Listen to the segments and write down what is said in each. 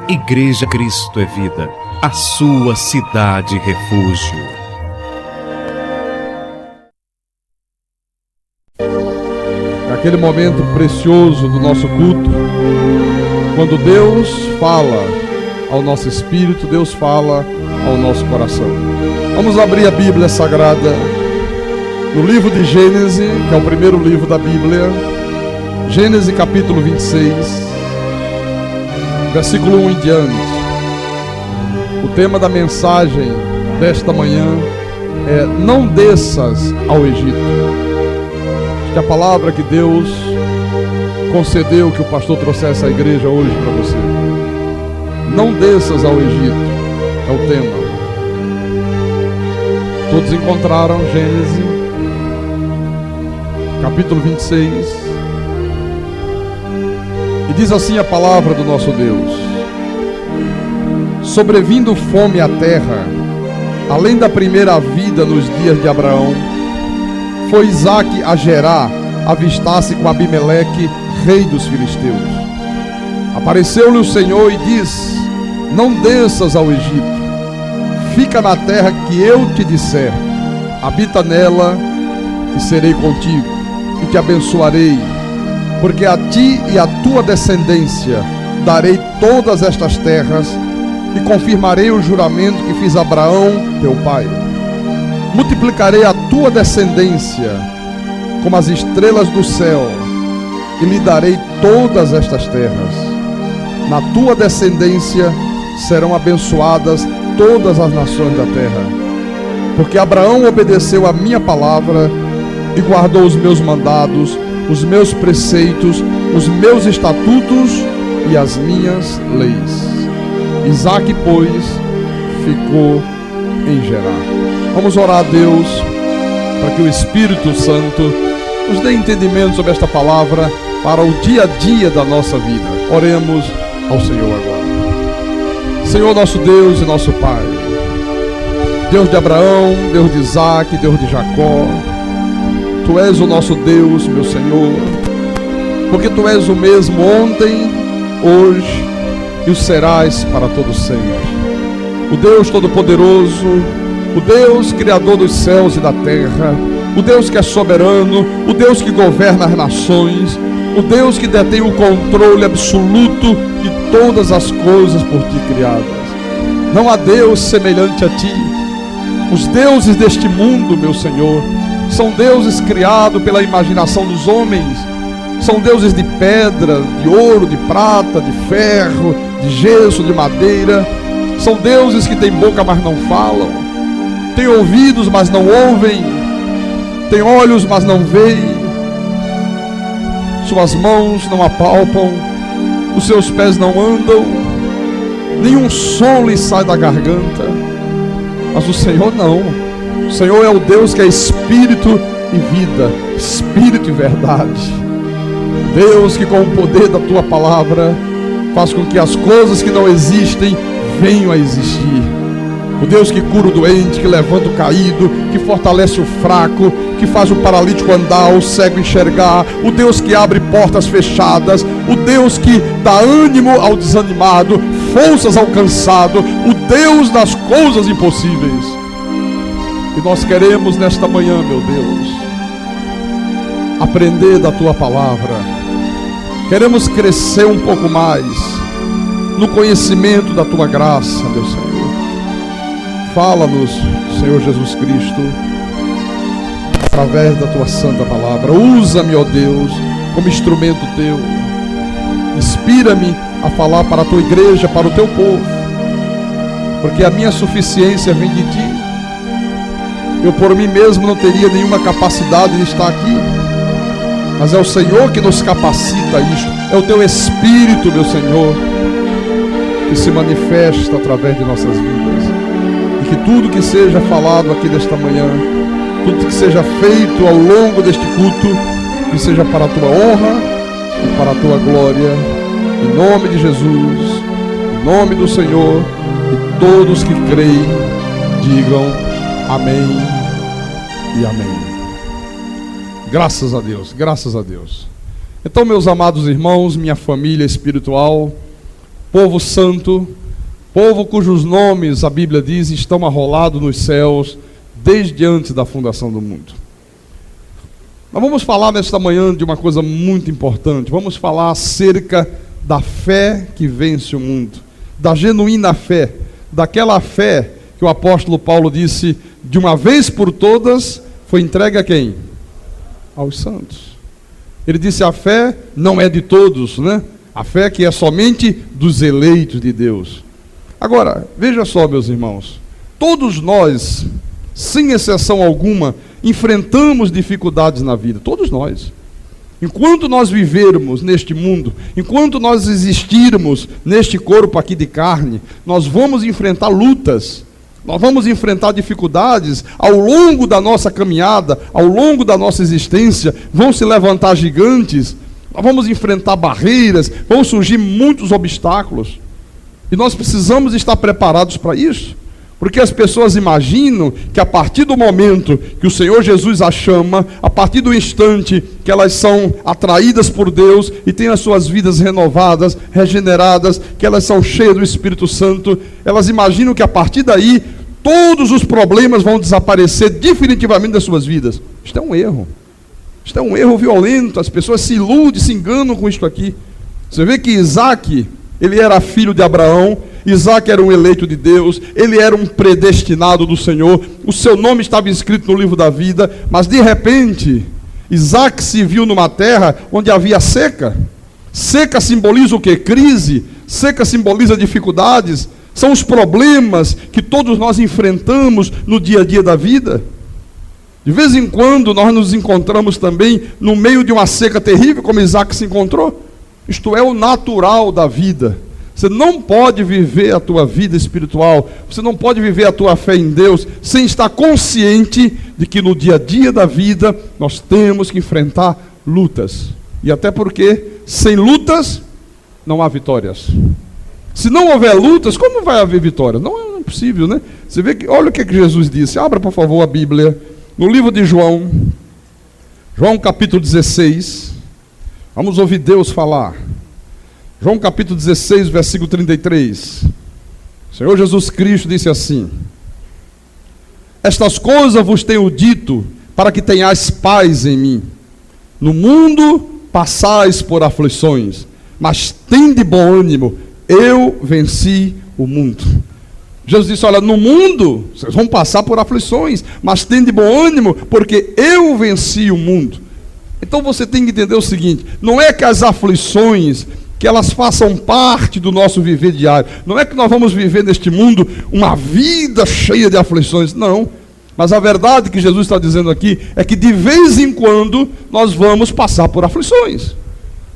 Igreja Cristo é Vida, a sua cidade refúgio. Aquele momento precioso do nosso culto, quando Deus fala ao nosso espírito, Deus fala ao nosso coração. Vamos abrir a Bíblia Sagrada no livro de Gênesis, que é o primeiro livro da Bíblia. Gênesis capítulo 26, versículo 1 em diante. O tema da mensagem desta manhã é: não desças ao Egito. Que a palavra que Deus concedeu que o pastor trouxesse à igreja hoje para você. Não desças ao Egito, é o tema. Todos encontraram Gênesis capítulo 26. E diz assim a palavra do nosso Deus: sobrevindo fome à terra, além da primeira vida nos dias de Abraão, foi Isaque a Gerar avistar-se com Abimeleque, rei dos filisteus. Apareceu-lhe o Senhor e disse: não desças ao Egito, fica na terra que eu te disser, habita nela e serei contigo, e te abençoarei, porque a ti e à tua descendência darei todas estas terras, e confirmarei o juramento que fiz a Abraão, teu pai. Multiplicarei a tua descendência como as estrelas do céu, e lhe darei todas estas terras. Na tua descendência serão abençoadas todas as nações da terra, porque Abraão obedeceu a minha palavra e guardou os meus mandados, os meus preceitos, os meus estatutos e as minhas leis. Isaque, pois, ficou em Gerar. Vamos orar a Deus para que o Espírito Santo nos dê entendimento sobre esta palavra para o dia a dia da nossa vida. Oremos ao Senhor agora. Senhor, nosso Deus e nosso Pai, Deus de Abraão, Deus de Isaque, Deus de Jacó, Tu és o nosso Deus, meu Senhor, porque Tu és o mesmo ontem, hoje e o serás para todo sempre. O Deus Todo-Poderoso, o Deus Criador dos céus e da terra, o Deus que é soberano, o Deus que governa as nações, o Deus que detém o controle absoluto de todas as coisas por Ti criadas. Não há Deus semelhante a Ti. Os deuses deste mundo, meu Senhor, são deuses criados pela imaginação dos homens. São deuses de pedra, de ouro, de prata, de ferro, de gesso, de madeira. São deuses que têm boca, mas não falam, têm ouvidos, mas não ouvem, têm olhos, mas não veem, suas mãos não apalpam, os seus pés não andam, nenhum som lhe sai da garganta. Mas o Senhor não. O Senhor é o Deus que é espírito e vida, espírito e verdade. Deus que com o poder da Tua palavra faz com que as coisas que não existem venham a existir. O Deus que cura o doente, que levanta o caído, que fortalece o fraco, que faz o paralítico andar, o cego enxergar. O Deus que abre portas fechadas. O Deus que dá ânimo ao desanimado, forças ao cansado. O Deus das coisas impossíveis. E nós queremos nesta manhã, meu Deus, aprender da Tua palavra. Queremos crescer um pouco mais no conhecimento da Tua graça, meu Senhor. Fala-nos, Senhor Jesus Cristo, através da Tua santa palavra. Usa-me, ó Deus, como instrumento Teu. Inspira-me a falar para a Tua igreja, para o Teu povo, porque a minha suficiência vem de Ti. Eu por mim mesmo não teria nenhuma capacidade de estar aqui, mas é o Senhor que nos capacita a isto. É o Teu Espírito, meu Senhor, que se manifesta através de nossas vidas. E que tudo que seja falado aqui nesta manhã, tudo que seja feito ao longo deste culto, que seja para a Tua honra e para a Tua glória. Em nome de Jesus, em nome do Senhor, e todos que creem, digam amém e amém. Graças a Deus, graças a Deus. Então, meus amados irmãos, minha família espiritual, povo santo, povo cujos nomes, a Bíblia diz, estão arrolados nos céus desde antes da fundação do mundo. Nós vamos falar nesta manhã de uma coisa muito importante. Vamos falar acerca da fé que vence o mundo, da genuína fé, daquela fé que o apóstolo Paulo disse, de uma vez por todas, foi entregue a quem? Aos santos. Ele disse, a fé não é de todos, né? A fé que é somente dos eleitos de Deus. Agora, veja só, meus irmãos, todos nós, sem exceção alguma, enfrentamos dificuldades na vida, todos nós. Enquanto nós vivermos neste mundo, enquanto nós existirmos neste corpo aqui de carne, nós vamos enfrentar lutas, nós vamos enfrentar dificuldades ao longo da nossa caminhada, ao longo da nossa existência, vão se levantar gigantes, nós vamos enfrentar barreiras, vão surgir muitos obstáculos, e nós precisamos estar preparados para isso. Porque as pessoas imaginam que a partir do momento que o Senhor Jesus as chama, a partir do instante que elas são atraídas por Deus e têm as suas vidas renovadas, regeneradas, que elas são cheias do Espírito Santo, elas imaginam que a partir daí todos os problemas vão desaparecer definitivamente das suas vidas. Isto é um erro. Isto é um erro violento. As pessoas se iludem, se enganam com isto aqui. Você vê que Isaac, ele era filho de Abraão. Isaac era um eleito de Deus, ele era um predestinado do Senhor, o seu nome estava escrito no livro da vida, mas de repente, Isaac se viu numa terra onde havia seca. Seca simboliza o quê? Crise. Seca simboliza dificuldades. São os problemas que todos nós enfrentamos no dia a dia da vida. De vez em quando nós nos encontramos também no meio de uma seca terrível, como Isaac se encontrou. Isto é o natural da vida. Você não pode viver a tua vida espiritual, você não pode viver a tua fé em Deus sem estar consciente de que no dia a dia da vida nós temos que enfrentar lutas. E até porque sem lutas não há vitórias. Se não houver lutas, como vai haver vitória? Não é possível, né? Você vê que, olha o que Jesus disse. Abra por favor a Bíblia, no livro de João, João capítulo 16. Vamos ouvir Deus falar. João capítulo 16, versículo 33. O Senhor Jesus Cristo disse assim: estas coisas vos tenho dito, para que tenhais paz em mim. No mundo passais por aflições, mas tende bom ânimo, eu venci o mundo. Jesus disse, olha, no mundo vocês vão passar por aflições, mas tende bom ânimo, porque eu venci o mundo. Então você tem que entender o seguinte, não é que as aflições, que elas façam parte do nosso viver diário. Não é que nós vamos viver neste mundo uma vida cheia de aflições, não. Mas a verdade que Jesus está dizendo aqui é que de vez em quando nós vamos passar por aflições.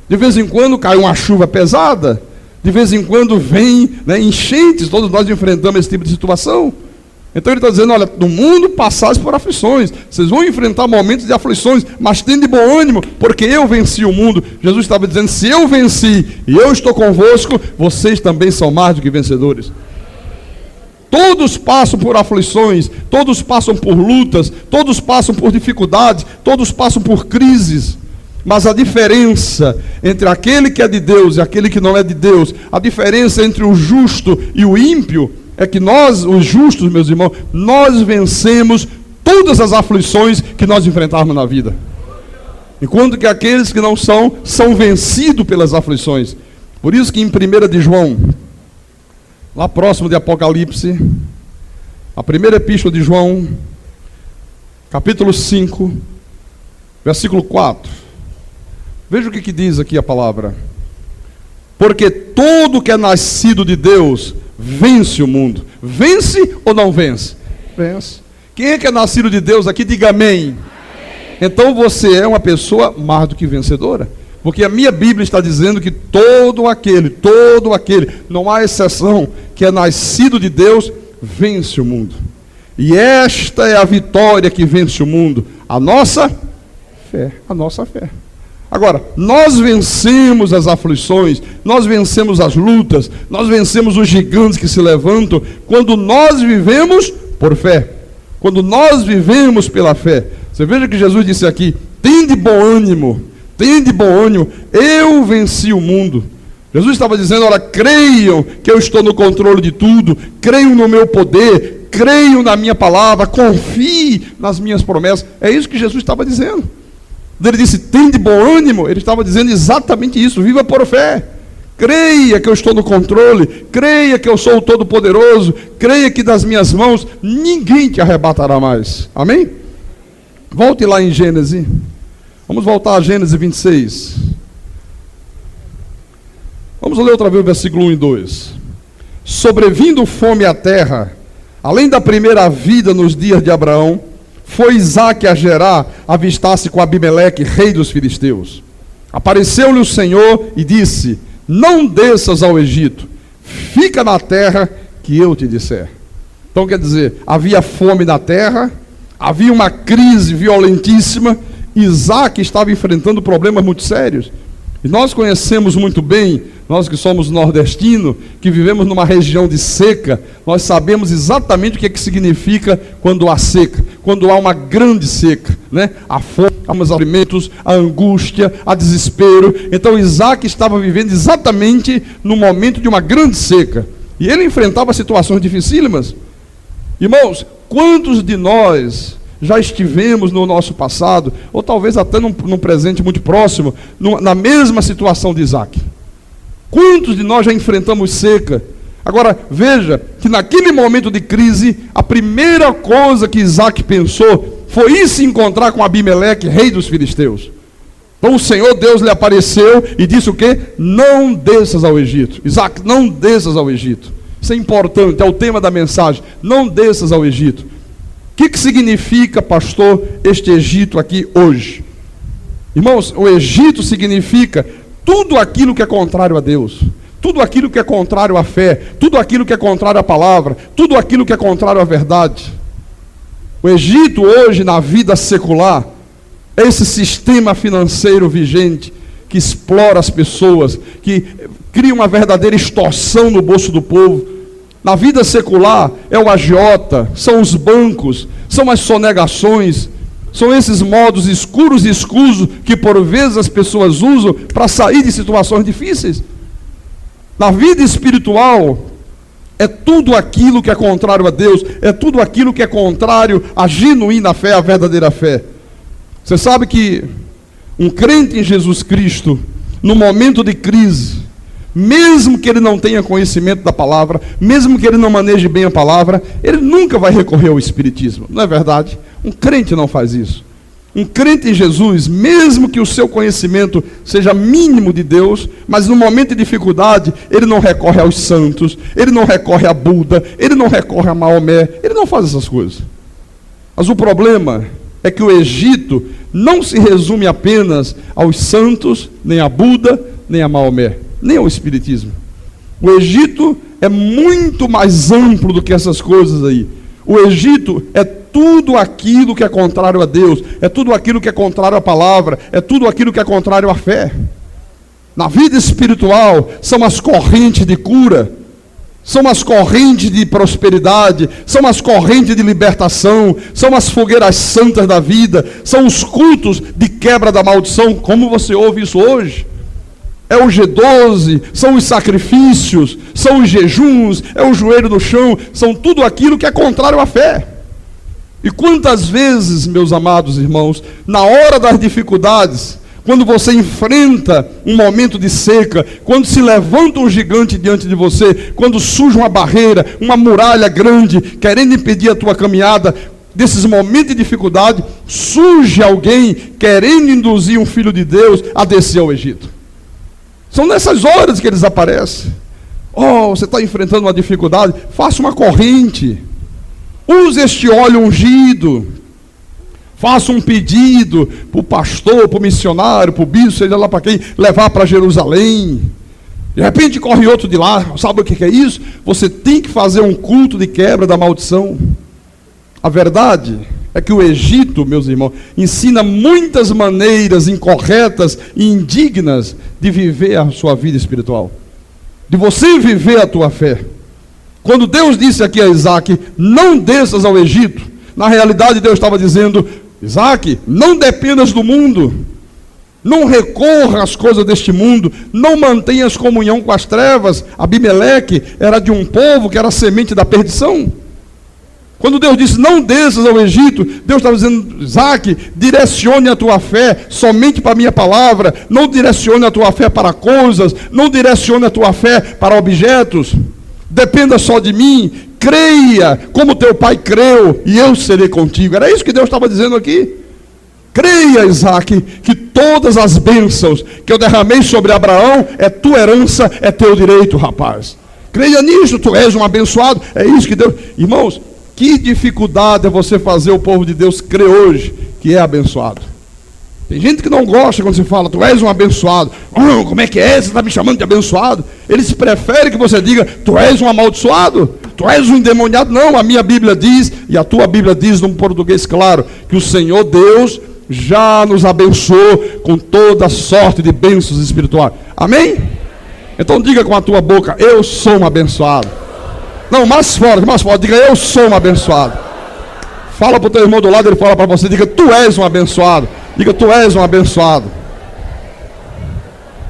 De vez em quando cai uma chuva pesada, de vez em quando vem, enchentes, todos nós enfrentamos esse tipo de situação. Então ele está dizendo, olha, no mundo passais por aflições, vocês vão enfrentar momentos de aflições, mas tende bom ânimo, porque eu venci o mundo. Jesus estava dizendo, se eu venci e eu estou convosco, vocês também são mais do que vencedores. Todos passam por aflições, todos passam por lutas, todos passam por dificuldades, todos passam por crises. Mas a diferença entre aquele que é de Deus e aquele que não é de Deus, a diferença entre o justo e o ímpio, é que nós, os justos, meus irmãos, nós vencemos todas as aflições que nós enfrentarmos na vida. Enquanto que aqueles que não são vencidos pelas aflições. Por isso que em 1 de João, lá próximo de Apocalipse, a primeira epístola de João, capítulo 5, versículo 4. Veja o que diz aqui a palavra. Porque todo que é nascido de Deus vence o mundo. Vence ou não vence? Vence. Quem é que é nascido de Deus aqui? Diga amém. Então você é uma pessoa mais do que vencedora. Porque a minha Bíblia está dizendo que todo aquele, não há exceção, que é nascido de Deus, vence o mundo. E esta é a vitória que vence o mundo. A nossa fé. A nossa fé. Agora, nós vencemos as aflições, nós vencemos as lutas, nós vencemos os gigantes que se levantam, quando nós vivemos por fé, quando nós vivemos pela fé. Você veja que Jesus disse aqui, tende bom ânimo, eu venci o mundo. Jesus estava dizendo: olha, creiam que eu estou no controle de tudo, creiam no meu poder, creiam na minha palavra, confie nas minhas promessas. É isso que Jesus estava dizendo. Quando ele disse, tem de bom ânimo, ele estava dizendo exatamente isso: viva por fé. Creia que eu estou no controle, creia que eu sou o Todo-Poderoso, creia que das minhas mãos ninguém te arrebatará mais. Amém? Volte lá em Gênesis. Vamos voltar a Gênesis 26. Vamos ler outra vez o versículo 1 e 2. Sobrevindo fome à terra, além da primeira vida nos dias de Abraão, foi Isaque a Gerar avistar-se com Abimeleque, rei dos filisteus. Apareceu-lhe o Senhor e disse: não desças ao Egito, fica na terra que eu te disser. Então quer dizer, havia fome na terra, havia uma crise violentíssima, Isaque estava enfrentando problemas muito sérios. E nós conhecemos muito bem, nós que somos nordestinos, que vivemos numa região de seca, nós sabemos exatamente o que é que significa quando há seca, quando há uma grande seca, né? A fome, os alimentos, a angústia, a desespero. Então Isaque estava vivendo exatamente no momento de uma grande seca, e ele enfrentava situações dificílimas. Irmãos, quantos de nós já estivemos no nosso passado, ou talvez até num presente muito próximo, na mesma situação de Isaque? Quantos de nós já enfrentamos seca? Agora, veja que naquele momento de crise, a primeira coisa que Isaque pensou foi ir se encontrar com Abimeleque, rei dos filisteus. Então o Senhor Deus lhe apareceu e disse o quê? Não desças ao Egito. Isaque, não desças ao Egito. Isso é importante, é o tema da mensagem. Não desças ao Egito. O que significa, pastor, este Egito aqui hoje? Irmãos, o Egito significa tudo aquilo que é contrário a Deus, tudo aquilo que é contrário à fé, tudo aquilo que é contrário à palavra, tudo aquilo que é contrário à verdade. O Egito hoje, na vida secular, é esse sistema financeiro vigente que explora as pessoas, que cria uma verdadeira extorsão no bolso do povo. Na vida secular é o agiota, são os bancos, são as sonegações, são esses modos escuros e escusos que por vezes as pessoas usam para sair de situações difíceis. Na vida espiritual é tudo aquilo que é contrário a Deus, é tudo aquilo que é contrário à genuína fé, à verdadeira fé. Você sabe que um crente em Jesus Cristo, no momento de crise, mesmo que ele não tenha conhecimento da palavra, mesmo que ele não maneje bem a palavra, ele nunca vai recorrer ao espiritismo, não é verdade? Um crente não faz isso. Um crente em Jesus, mesmo que o seu conhecimento seja mínimo de Deus, mas no momento de dificuldade, ele não recorre aos santos, ele não recorre a Buda, ele não recorre a Maomé, ele não faz essas coisas. Mas o problema é que o Egito não se resume apenas aos santos, nem a Buda, nem a Maomé, nem ao espiritismo. O Egito é muito mais amplo do que essas coisas aí. O Egito é tudo aquilo que é contrário a Deus, é tudo aquilo que é contrário à palavra, é tudo aquilo que é contrário à fé. Na vida espiritual, são as correntes de cura, são as correntes de prosperidade, são as correntes de libertação, são as fogueiras santas da vida, são os cultos de quebra da maldição, como você ouve isso hoje. É o G12, são os sacrifícios, são os jejuns, é o joelho no chão, são tudo aquilo que é contrário à fé. E quantas vezes, meus amados irmãos, na hora das dificuldades, quando você enfrenta um momento de seca, quando se levanta um gigante diante de você, quando surge uma barreira, uma muralha grande, querendo impedir a tua caminhada, desses momentos de dificuldade, surge alguém querendo induzir um filho de Deus a descer ao Egito. São nessas horas que eles aparecem. Oh, você está enfrentando uma dificuldade? Faça uma corrente. Use este óleo ungido. Faça um pedido para o pastor, para o missionário, para o bispo, seja lá para quem, levar para Jerusalém. De repente corre outro de lá. Sabe o que é isso? Você tem que fazer um culto de quebra da maldição. A verdade é que o Egito, meus irmãos, ensina muitas maneiras incorretas e indignas de viver a sua vida espiritual, de você viver a tua fé. Quando Deus disse aqui a Isaque, não desças ao Egito, na realidade Deus estava dizendo, Isaque, não dependas do mundo, Não recorra às coisas deste mundo, não mantenhas comunhão com as trevas. Abimeleque era de um povo que era semente da perdição. Quando Deus disse, não desças ao Egito, Deus estava dizendo, Isaque, direcione a tua fé somente para a minha palavra, não direcione a tua fé para coisas, não direcione a tua fé para objetos, dependa só de mim, creia como teu pai creu, e eu serei contigo. Era isso que Deus estava dizendo aqui. Creia, Isaque, que todas as bênçãos que eu derramei sobre Abraão é tua herança, é teu direito, rapaz. Creia nisso, tu és um abençoado. É isso que Deus... Irmãos, que dificuldade é você fazer o povo de Deus crer hoje que é abençoado. Tem gente que não gosta quando você fala, tu és um abençoado. Oh, como é que é? Você está me chamando de abençoado? Eles preferem que você diga, tu és um amaldiçoado, tu és um endemoniado. Não, a minha Bíblia diz, e a tua Bíblia diz num português claro, que o Senhor Deus já nos abençoou com toda sorte de bênçãos espirituais. Amém? Então diga com a tua boca, eu sou um abençoado. Não, mais forte, diga, eu sou um abençoado. Fala para o teu irmão do lado, ele fala para você, diga, tu és um abençoado. Diga, tu és um abençoado.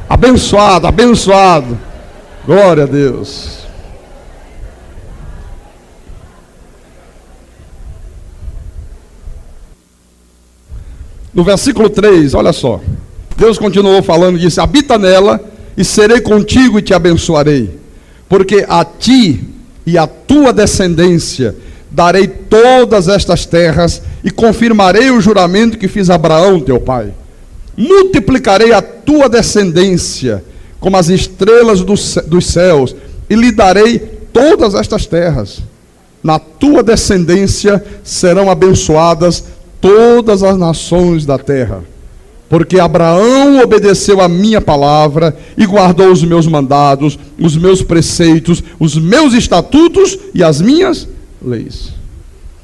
Abençoado, abençoado. Glória a Deus. No versículo 3, olha só. Deus continuou falando e disse, habita nela e serei contigo e te abençoarei. Porque a ti e a tua descendência darei todas estas terras e confirmarei o juramento que fiz a Abraão, teu pai. Multiplicarei a tua descendência como as estrelas dos céus e lhe darei todas estas terras. Na tua descendência serão abençoadas todas as nações da terra. Porque Abraão obedeceu a minha palavra e guardou os meus mandados, os meus preceitos, os meus estatutos e as minhas leis.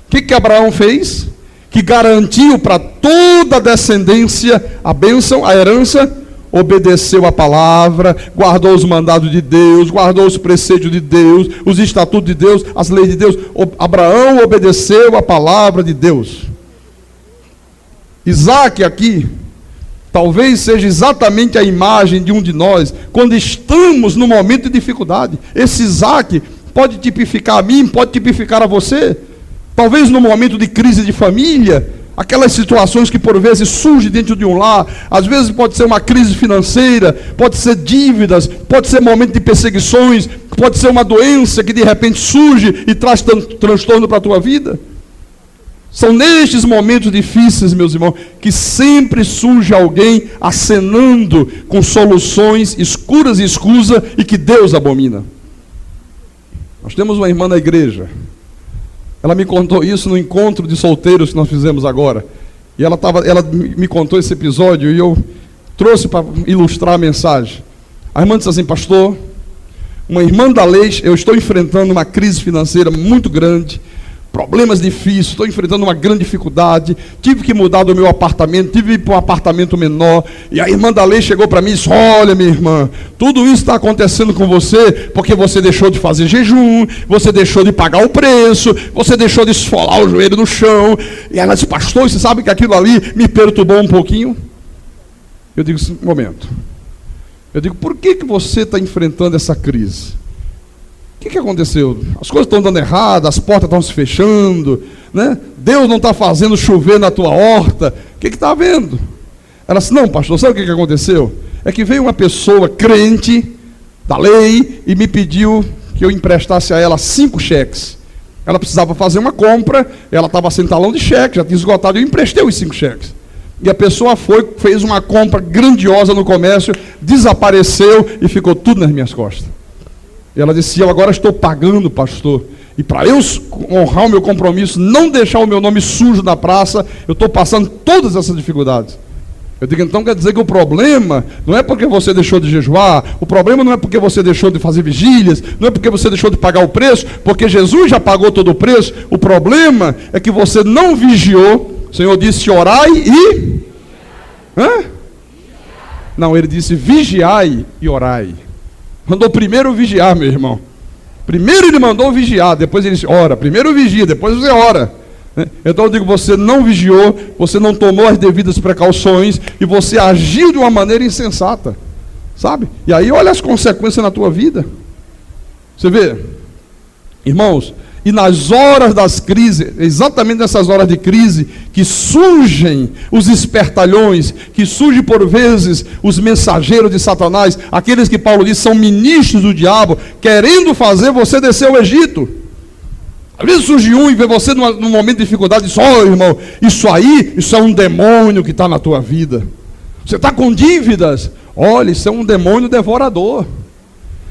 O que Abraão fez? Que garantiu para toda a descendência a bênção, a herança. Obedeceu a palavra, guardou os mandados de Deus, guardou os preceitos de Deus, os estatutos de Deus, as leis de Deus. Abraão obedeceu a palavra de Deus. Isaque aqui talvez seja exatamente a imagem de um de nós, quando estamos no momento de dificuldade. Esse Isaque pode tipificar a mim, pode tipificar a você. Talvez no momento de crise de família, aquelas situações que por vezes surgem dentro de um lar, às vezes pode ser uma crise financeira, pode ser dívidas, pode ser momento de perseguições, pode ser uma doença que de repente surge e traz transtorno para a tua vida. São nestes momentos difíceis, meus irmãos, que sempre surge alguém acenando com soluções escuras e escusas e que Deus abomina. Nós temos uma irmã na igreja. Ela me contou isso no encontro de solteiros que nós fizemos agora. E ela me contou esse episódio e eu trouxe para ilustrar a mensagem. A irmã disse assim, pastor, uma irmã da lei, eu estou enfrentando uma crise financeira muito grande, problemas difíceis, estou enfrentando uma grande dificuldade, tive que mudar do meu apartamento, tive que ir para um apartamento menor, e a irmã da lei chegou para mim e disse, olha minha irmã, tudo isso está acontecendo com você, porque você deixou de fazer jejum, você deixou de pagar o preço, você deixou de esfolar o joelho no chão, e ela disse, pastor, você sabe que aquilo ali me perturbou um pouquinho? Eu digo, um momento, por que você está enfrentando essa crise? O que aconteceu? As coisas estão dando errado, as portas estão se fechando, né? Deus não está fazendo chover na tua horta. O que está havendo? Ela disse, não, pastor, sabe o que aconteceu? É que veio uma pessoa crente da lei e me pediu que eu emprestasse a ela 5 cheques. Ela precisava fazer uma compra, ela estava sem talão de cheque, já tinha esgotado, eu emprestei os 5 cheques. E a pessoa fez uma compra grandiosa no comércio, desapareceu e ficou tudo nas minhas costas. E ela disse, eu agora estou pagando, pastor, e para eu honrar o meu compromisso, não deixar o meu nome sujo na praça, eu estou passando todas essas dificuldades. Eu digo, então quer dizer que o problema não é porque você deixou de jejuar, o problema não é porque você deixou de fazer vigílias, não é porque você deixou de pagar o preço, porque Jesus já pagou todo o preço. O problema é que você não vigiou. O Senhor disse, orai e... Não, ele disse, vigiai e orai. Mandou primeiro vigiar, meu irmão. Primeiro ele mandou vigiar, depois ele disse, ora. Primeiro vigia, depois você ora. Então eu digo, você não vigiou, você não tomou as devidas precauções e você agiu de uma maneira insensata, sabe? E aí olha as consequências na tua vida. Você vê, irmãos, e nas horas das crises, exatamente nessas horas de crise, que surgem os espertalhões, que surgem por vezes os mensageiros de Satanás, aqueles que Paulo diz são ministros do diabo, querendo fazer você descer ao Egito. Às vezes surge um e vê você num momento de dificuldade e diz, irmão, isso é um demônio que está na tua vida. Você está com dívidas. Olha, isso é um demônio devorador.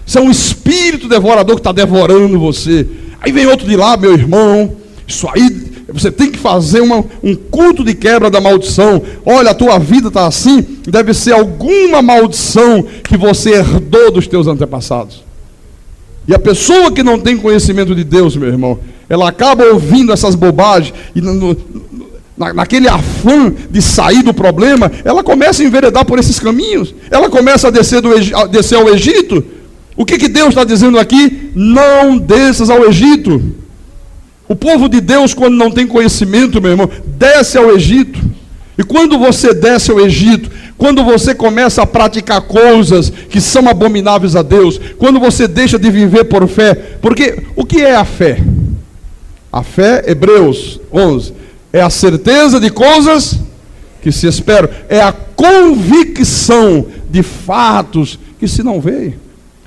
Isso é um espírito devorador que está devorando você. Aí vem outro de lá, meu irmão, isso aí, você tem que fazer um culto de quebra da maldição. Olha, a tua vida está assim, deve ser alguma maldição que você herdou dos teus antepassados. E a pessoa que não tem conhecimento de Deus, meu irmão, ela acaba ouvindo essas bobagens e naquele afã de sair do problema, ela começa a enveredar por esses caminhos. Ela começa a descer ao Egito. O que Deus está dizendo aqui? Não desças ao Egito. O povo de Deus, quando não tem conhecimento, meu irmão, desce ao Egito. E quando você desce ao Egito, quando você começa a praticar coisas que são abomináveis a Deus, quando você deixa de viver por fé, porque o que é a fé? A fé, Hebreus 11, é a certeza de coisas que se esperam, é a convicção de fatos que se não veem.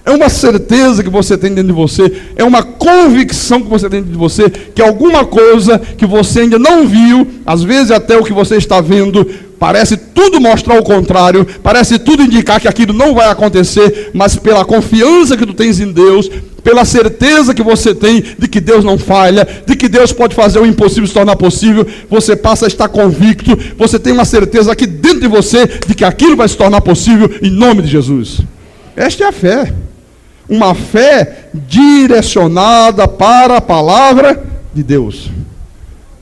É uma certeza que você tem dentro de você, é uma convicção que você tem dentro de você, que alguma coisa que você ainda não viu, às vezes até o que você está vendo, parece tudo mostrar o contrário, parece tudo indicar que aquilo não vai acontecer, mas pela confiança que tu tens em Deus, pela certeza que você tem de que Deus não falha, de que Deus pode fazer o impossível se tornar possível, você passa a estar convicto, você tem uma certeza aqui dentro de você de que aquilo vai se tornar possível em nome de Jesus. Esta é a fé. Uma fé direcionada para a palavra de Deus.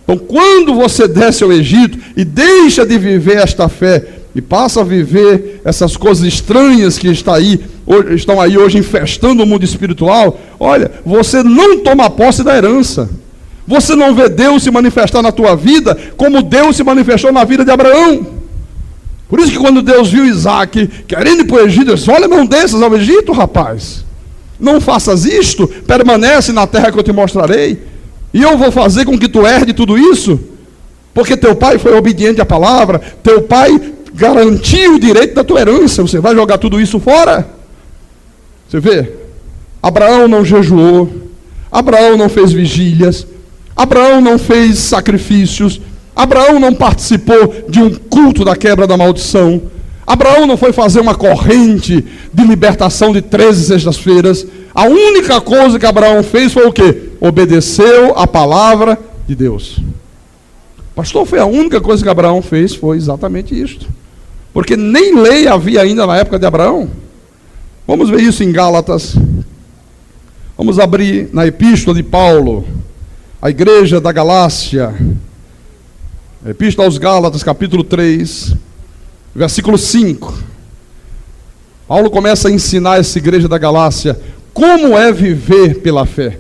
Então, quando você desce ao Egito e deixa de viver esta fé e passa a viver essas coisas estranhas que estão aí hoje infestando o mundo espiritual, olha, você não toma posse da herança. Você não vê Deus se manifestar na tua vida como Deus se manifestou na vida de Abraão. Por isso que quando Deus viu Isaac querendo ir para o Egito, ele disse, olha, não desças ao Egito, rapaz. Não faças isto, permanece na terra que eu te mostrarei, e eu vou fazer com que tu herde tudo isso, porque teu pai foi obediente à palavra, teu pai garantiu o direito da tua herança, você vai jogar tudo isso fora? Você vê, Abraão não jejuou, Abraão não fez vigílias, Abraão não fez sacrifícios, Abraão não participou de um culto da quebra da maldição, Abraão não foi fazer uma corrente de libertação de 13 sextas-feiras. A única coisa que Abraão fez foi o quê? Obedeceu a palavra de Deus. Pastor, foi a única coisa que Abraão fez, foi exatamente isto. Porque nem lei havia ainda na época de Abraão. Vamos ver isso em Gálatas. Vamos abrir na epístola de Paulo, a igreja da Galácia. A epístola aos Gálatas, capítulo 3. Versículo 5. Paulo começa a ensinar essa igreja da Galácia como é viver pela fé.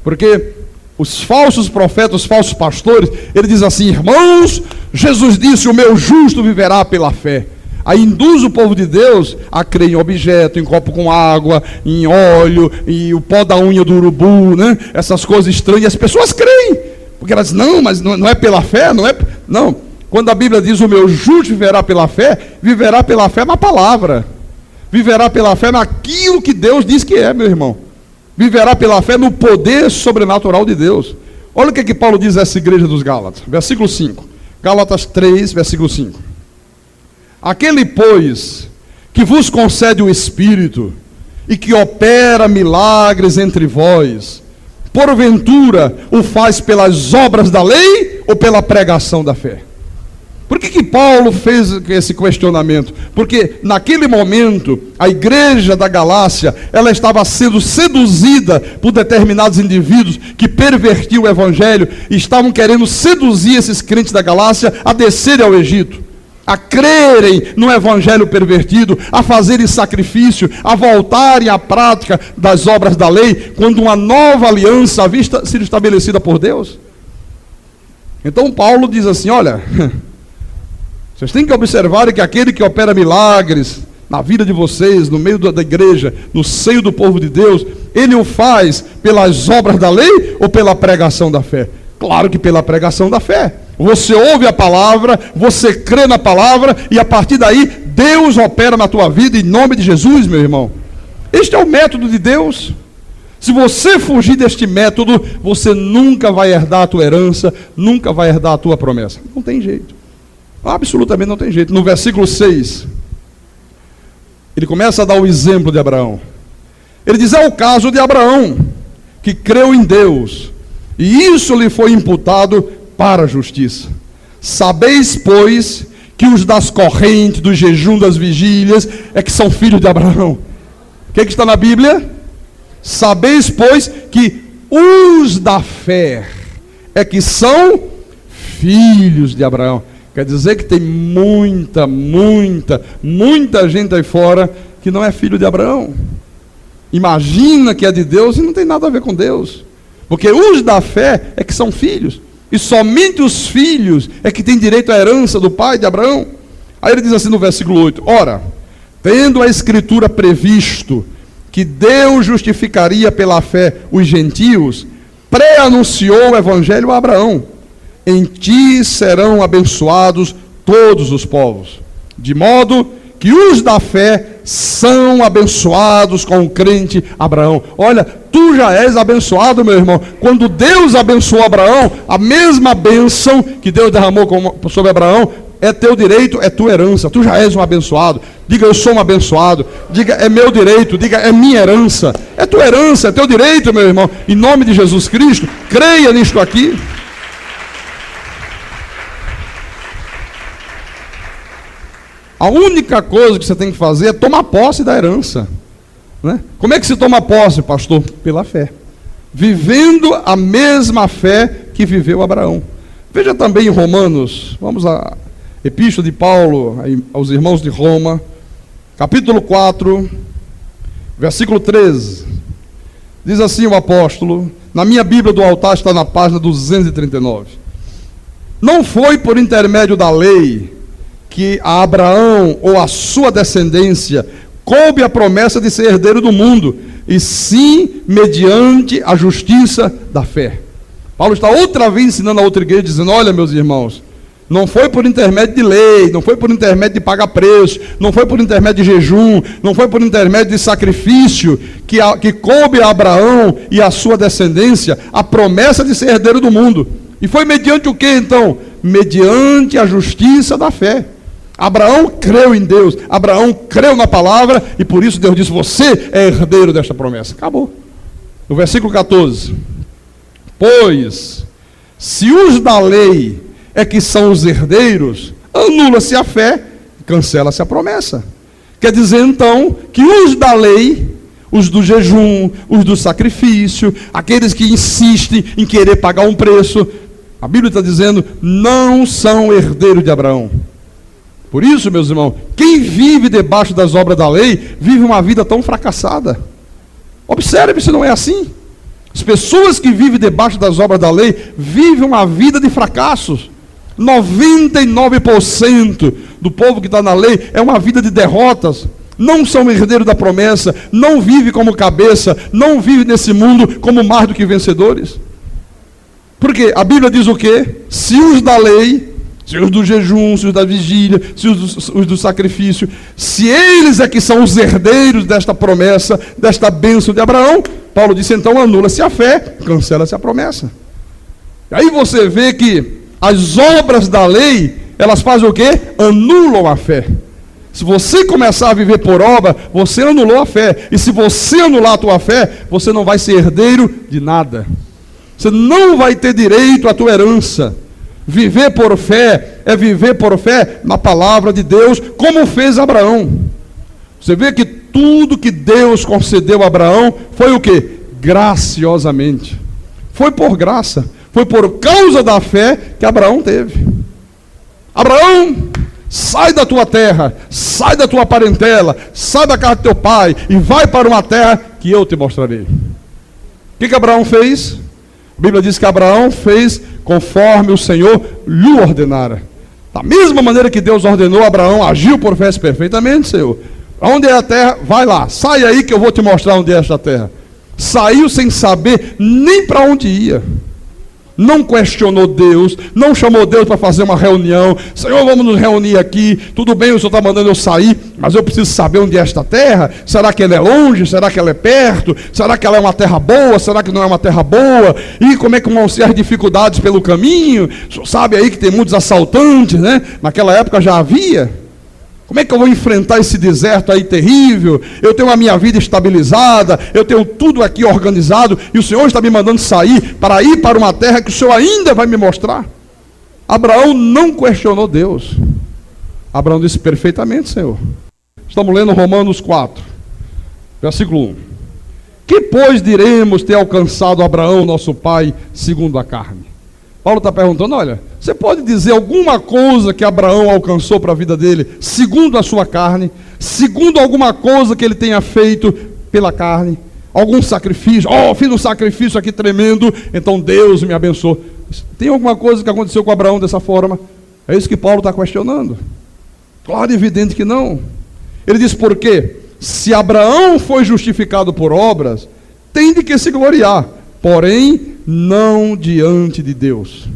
Porque os falsos profetas, os falsos pastores, ele diz assim, irmãos, Jesus disse, o meu justo viverá pela fé. Aí induz o povo de Deus a crer em objeto, em copo com água, em óleo, e o pó da unha do urubu, né? Essas coisas estranhas. As pessoas creem, porque elas dizem, não, mas não é pela fé, não é... Não. Quando a Bíblia diz o meu justo viverá pela fé na palavra. Viverá pela fé naquilo que Deus diz que é, meu irmão. Viverá pela fé no poder sobrenatural de Deus. Olha o que Paulo diz a essa igreja dos Gálatas. Versículo 5. Gálatas 3, versículo 5. Aquele, pois, que vos concede o Espírito e que opera milagres entre vós, porventura o faz pelas obras da lei ou pela pregação da fé? Por que Paulo fez esse questionamento? Porque naquele momento, a igreja da Galácia, ela estava sendo seduzida por determinados indivíduos que pervertiam o evangelho e estavam querendo seduzir esses crentes da Galácia a descerem ao Egito, a crerem no evangelho pervertido, a fazerem sacrifício, a voltarem à prática das obras da lei, quando uma nova aliança havia sido estabelecida por Deus. Então Paulo diz assim, olha, vocês têm que observar que aquele que opera milagres na vida de vocês, no meio da igreja, no seio do povo de Deus, ele o faz pelas obras da lei ou pela pregação da fé? Claro que pela pregação da fé. Você ouve a palavra, você crê na palavra, e a partir daí, Deus opera na tua vida em nome de Jesus, meu irmão. Este é o método de Deus. Se você fugir deste método, você nunca vai herdar a tua herança, nunca vai herdar a tua promessa. Não tem jeito. Absolutamente não tem jeito. No versículo 6, ele começa a dar o exemplo de Abraão. Ele diz, é o caso de Abraão, que creu em Deus, e isso lhe foi imputado para a justiça. Sabeis, pois, que os das correntes, do jejum, das vigílias, é que são filhos de Abraão. O que está na Bíblia? Sabeis, pois, que os da fé é que são filhos de Abraão. Quer dizer que tem muita gente aí fora que não é filho de Abraão. Imagina que é de Deus e não tem nada a ver com Deus. Porque os da fé é que são filhos. E somente os filhos é que têm direito à herança do pai de Abraão. Aí ele diz assim no versículo 8, ora, tendo a escritura previsto que Deus justificaria pela fé os gentios, pré-anunciou o evangelho a Abraão. Em ti serão abençoados todos os povos, de modo que os da fé são abençoados com o crente Abraão. Olha, tu já és abençoado, meu irmão. Quando Deus abençoou Abraão, a mesma bênção que Deus derramou sobre Abraão, é teu direito, é tua herança. Tu já és um abençoado. Diga, eu sou um abençoado. Diga, é meu direito. Diga, é minha herança. É tua herança, é teu direito, meu irmão. Em nome de Jesus Cristo, creia nisto aqui. A única coisa que você tem que fazer é tomar posse da herança, né? Como é que se toma posse, pastor? Pela fé. Vivendo a mesma fé que viveu Abraão. Veja também em Romanos, vamos à Epístola de Paulo aos irmãos de Roma, capítulo 4, versículo 13. Diz assim o apóstolo, na minha Bíblia do altar está na página 239. Não foi por intermédio da lei que a Abraão ou a sua descendência coube a promessa de ser herdeiro do mundo, e sim mediante a justiça da fé. Paulo está outra vez ensinando a outra igreja, dizendo, olha meus irmãos, não foi por intermédio de lei, não foi por intermédio de pagar preço, não foi por intermédio de jejum, não foi por intermédio de sacrifício, que coube a Abraão e a sua descendência a promessa de ser herdeiro do mundo. E foi mediante o que então? Mediante a justiça da fé. Abraão creu em Deus, Abraão creu na palavra, e por isso Deus disse, você é herdeiro desta promessa. Acabou. No versículo 14, pois, se os da lei é que são os herdeiros, anula-se a fé, cancela-se a promessa. Quer dizer então, que os da lei, os do jejum, os do sacrifício, aqueles que insistem em querer pagar um preço, a Bíblia está dizendo, não são herdeiros de Abraão. Por isso, meus irmãos, quem vive debaixo das obras da lei, vive uma vida tão fracassada. Observe se não é assim. As pessoas que vivem debaixo das obras da lei, vivem uma vida de fracassos. 99% do povo que está na lei é uma vida de derrotas. Não são herdeiros da promessa, não vive como cabeça, não vive nesse mundo como mais do que vencedores. Porque a Bíblia diz o quê? Se os da lei, se os do jejum, se os da vigília, se os do sacrifício, se eles é que são os herdeiros desta promessa, desta bênção de Abraão, Paulo disse, então anula-se a fé, cancela-se a promessa. E aí você vê que as obras da lei, elas fazem o quê? Anulam a fé. Se você começar a viver por obra, você anulou a fé. E se você anular a tua fé, você não vai ser herdeiro de nada. Você não vai ter direito à tua herança. Viver por fé é viver por fé na palavra de Deus, como fez Abraão. Você vê que tudo que Deus concedeu a Abraão foi o quê? Graciosamente. Foi por graça. Foi por causa da fé que Abraão teve. Abraão, sai da tua terra, sai da tua parentela, sai da casa do teu pai e vai para uma terra que eu te mostrarei. O que Abraão fez? A Bíblia diz que Abraão fez conforme o Senhor lhe ordenara. Da mesma maneira que Deus ordenou, Abraão agiu por fé perfeitamente, Senhor. Onde é a terra? Vai lá, sai aí que eu vou te mostrar onde é esta terra. Saiu sem saber nem para onde ia. Não questionou Deus, não chamou Deus para fazer uma reunião. Senhor, vamos nos reunir aqui. Tudo bem, o Senhor está mandando eu sair, mas eu preciso saber onde é esta terra. Será que ela é longe? Será que ela é perto? Será que ela é uma terra boa? Será que não é uma terra boa? E como é que vão ser as dificuldades pelo caminho? O Senhor sabe aí que tem muitos assaltantes, né? Naquela época já havia. Como é que eu vou enfrentar esse deserto aí terrível? Eu tenho a minha vida estabilizada, eu tenho tudo aqui organizado, e o Senhor está me mandando sair para ir para uma terra que o Senhor ainda vai me mostrar. Abraão não questionou Deus. Abraão disse: perfeitamente, Senhor. Estamos lendo Romanos 4, versículo 1. Que, pois, diremos ter alcançado Abraão, nosso pai, segundo a carne? Paulo está perguntando: olha, você pode dizer alguma coisa que Abraão alcançou para a vida dele, segundo a sua carne, segundo alguma coisa que ele tenha feito pela carne, algum sacrifício? Oh, fiz um sacrifício aqui tremendo, então Deus me abençoou. Tem alguma coisa que aconteceu com Abraão dessa forma? É isso que Paulo está questionando. Claro e evidente que não. Ele diz: por quê? Se Abraão foi justificado por obras, tem de que se gloriar, porém não diante de Deus.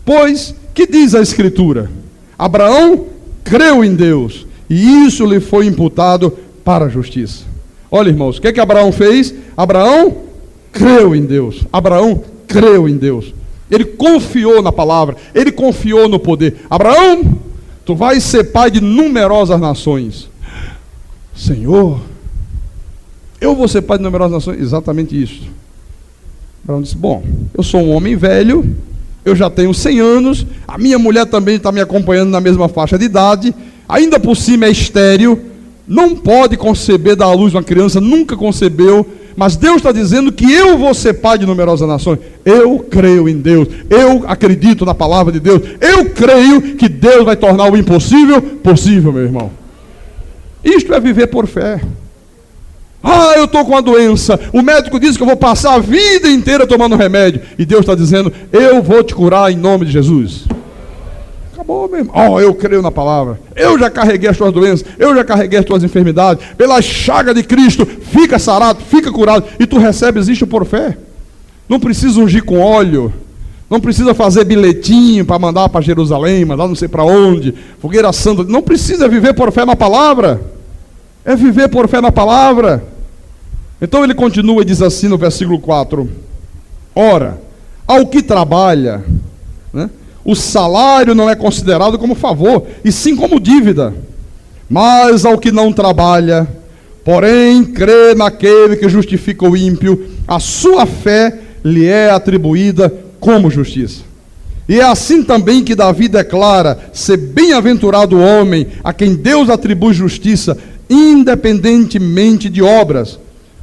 Pois, que diz a Escritura? Abraão creu em Deus, e isso lhe foi imputado para a justiça. Olha, irmãos, o que Abraão fez? Abraão creu em Deus. Abraão creu em Deus. Ele confiou na palavra, ele confiou no poder. Abraão, tu vais ser pai de numerosas nações. Senhor, eu vou ser pai de numerosas nações? Exatamente isso. Abraão disse: bom, eu sou um homem velho, eu já tenho 100 anos, a minha mulher também está me acompanhando na mesma faixa de idade, ainda por cima é estéril, não pode conceber, dar à luz uma criança, nunca concebeu, mas Deus está dizendo que eu vou ser pai de numerosas nações. Eu creio em Deus, eu acredito na palavra de Deus, eu creio que Deus vai tornar o impossível possível, meu irmão. Isto é viver por fé. Ah, eu estou com uma doença, o médico disse que eu vou passar a vida inteira tomando remédio, e Deus está dizendo: eu vou te curar em nome de Jesus. Acabou, meu irmão. Oh, eu creio na palavra, eu já carreguei as tuas doenças, eu já carreguei as tuas enfermidades, pela chaga de Cristo, fica sarado, fica curado, e tu recebes isto por fé. Não precisa ungir com óleo, não precisa fazer bilhetinho para mandar para Jerusalém, mandar não sei para onde, fogueira santa, não precisa viver por fé na palavra, é viver por fé na palavra. Então ele continua e diz assim no versículo 4: ora, ao que trabalha, né, o salário não é considerado como favor, e sim como dívida. Mas ao que não trabalha, porém crê naquele que justifica o ímpio, a sua fé lhe é atribuída como justiça. E é assim também que Davi declara ser bem-aventurado o homem a quem Deus atribui justiça, independentemente de obras.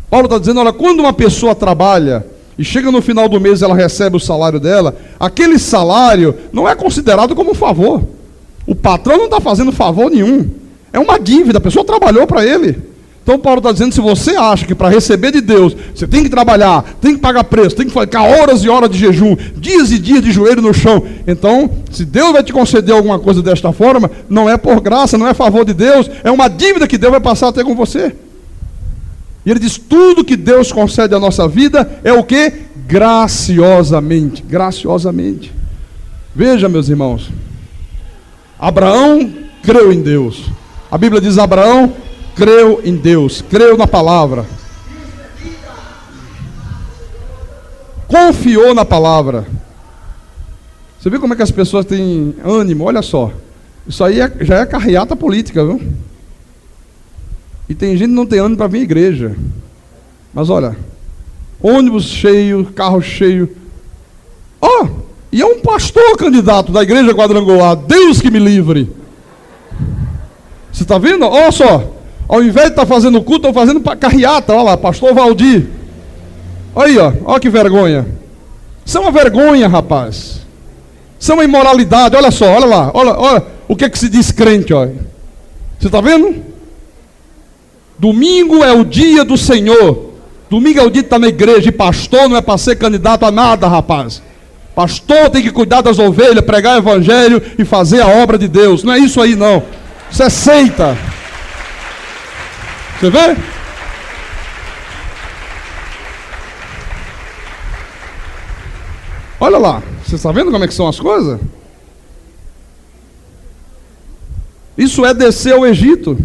Paulo está dizendo: olha, quando uma pessoa trabalha e chega no final do mês, ela recebe o salário dela, aquele salário não é considerado como um favor. O patrão não está fazendo favor nenhum, é uma dívida, a pessoa trabalhou para ele. Então Paulo está dizendo: se você acha que para receber de Deus você tem que trabalhar, tem que pagar preço, tem que ficar horas e horas de jejum, dias e dias de joelho no chão, então se Deus vai te conceder alguma coisa desta forma, não é por graça, não é favor de Deus, é uma dívida que Deus vai passar a ter com você. E ele diz: tudo que Deus concede à nossa vida é o que? Graciosamente. Graciosamente. Veja, meus irmãos, Abraão creu em Deus. A Bíblia diz: Abraão creu em Deus, creu na palavra, confiou na palavra. Você viu como é que as pessoas têm ânimo? Olha só, isso aí já é carreata política, viu? E tem gente que não tem ânimo para vir à igreja. Mas olha, ônibus cheio, carro cheio. Ó, e é um pastor candidato da igreja quadrangular. Deus que me livre. Você está vendo? Olha só, ao invés de estar fazendo culto, estão fazendo carreata. Olha lá, pastor Valdir. Aí, ó, olha que vergonha. Isso é uma vergonha, rapaz. Isso é uma imoralidade. Olha só, olha lá, olha o que se diz crente, ó. Você está vendo? Domingo é o dia do Senhor. Domingo é o dia que está na igreja, e pastor não é para ser candidato a nada, rapaz. Pastor tem que cuidar das ovelhas, pregar o evangelho e fazer a obra de Deus. Não é isso aí, não. Isso é seita. Você vê? Olha lá, você está vendo como é que são as coisas? Isso é descer ao Egito.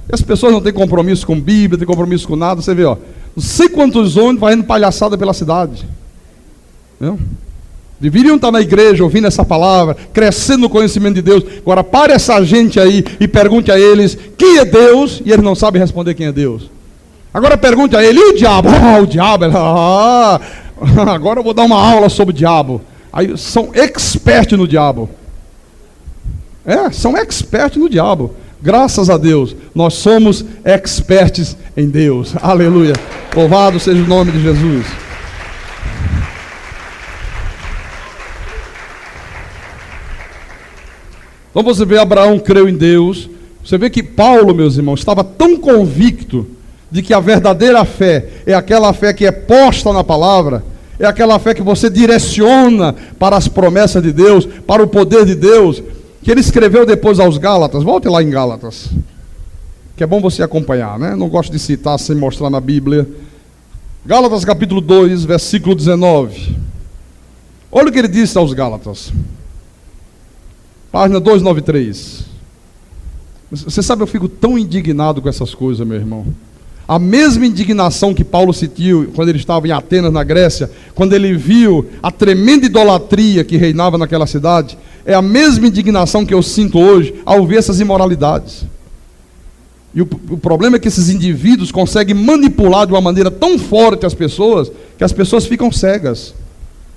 E as pessoas não têm compromisso com Bíblia, não têm compromisso com nada. Você vê, ó, não sei quantos homens fazendo palhaçada pela cidade. Não? Deveriam estar na igreja ouvindo essa palavra, crescendo no conhecimento de Deus. Agora pare essa gente aí e pergunte a eles quem é Deus, e eles não sabem responder quem é Deus. Agora pergunte a ele, e o diabo? O diabo, agora eu vou dar uma aula sobre o diabo. Aí são expertos no diabo. São expertos no diabo. Graças a Deus, nós somos expertos em Deus. Aleluia. Louvado seja o nome de Jesus. Então você vê, Abraão creu em Deus. Você vê que Paulo, meus irmãos, estava tão convicto de que a verdadeira fé é aquela fé que é posta na palavra, é aquela fé que você direciona para as promessas de Deus, para o poder de Deus, que ele escreveu depois aos Gálatas. Volte lá em Gálatas, que é bom você acompanhar, né? Não gosto de citar sem mostrar na Bíblia. Gálatas capítulo 2, versículo 19. Olha o que ele disse aos Gálatas. Página 293. Você sabe, eu fico tão indignado com essas coisas, meu irmão. A mesma indignação que Paulo sentiu quando ele estava em Atenas, na Grécia, quando ele viu a tremenda idolatria que reinava naquela cidade, é a mesma indignação que eu sinto hoje ao ver essas imoralidades. E o problema é que esses indivíduos conseguem manipular de uma maneira tão forte as pessoas, que as pessoas ficam cegas.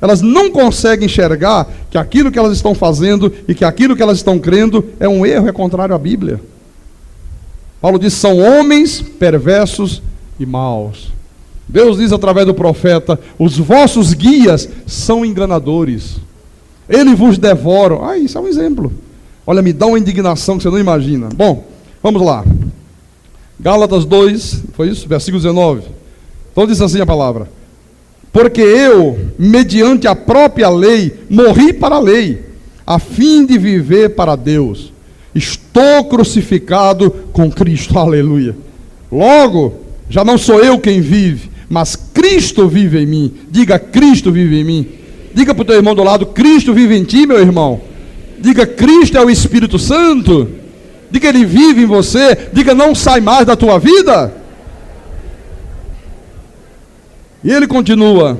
Elas não conseguem enxergar que aquilo que elas estão fazendo e que aquilo que elas estão crendo é um erro, é contrário à Bíblia. Paulo diz, são homens perversos e maus. Deus diz através do profeta, os vossos guias são enganadores. Eles vos devoram. Isso é um exemplo. Olha, me dá uma indignação que você não imagina. Bom, vamos lá. Gálatas 2, foi isso? Versículo 19. Então diz assim a palavra. Porque eu, mediante a própria lei, morri para a lei, a fim de viver para Deus. Estou crucificado com Cristo, aleluia. Logo, já não sou eu quem vive, mas Cristo vive em mim. Diga, Cristo vive em mim. Diga para o teu irmão do lado, Cristo vive em ti, meu irmão. Diga, Cristo é o Espírito Santo. Diga, Ele vive em você. Diga, não sai mais da tua vida. E ele continua,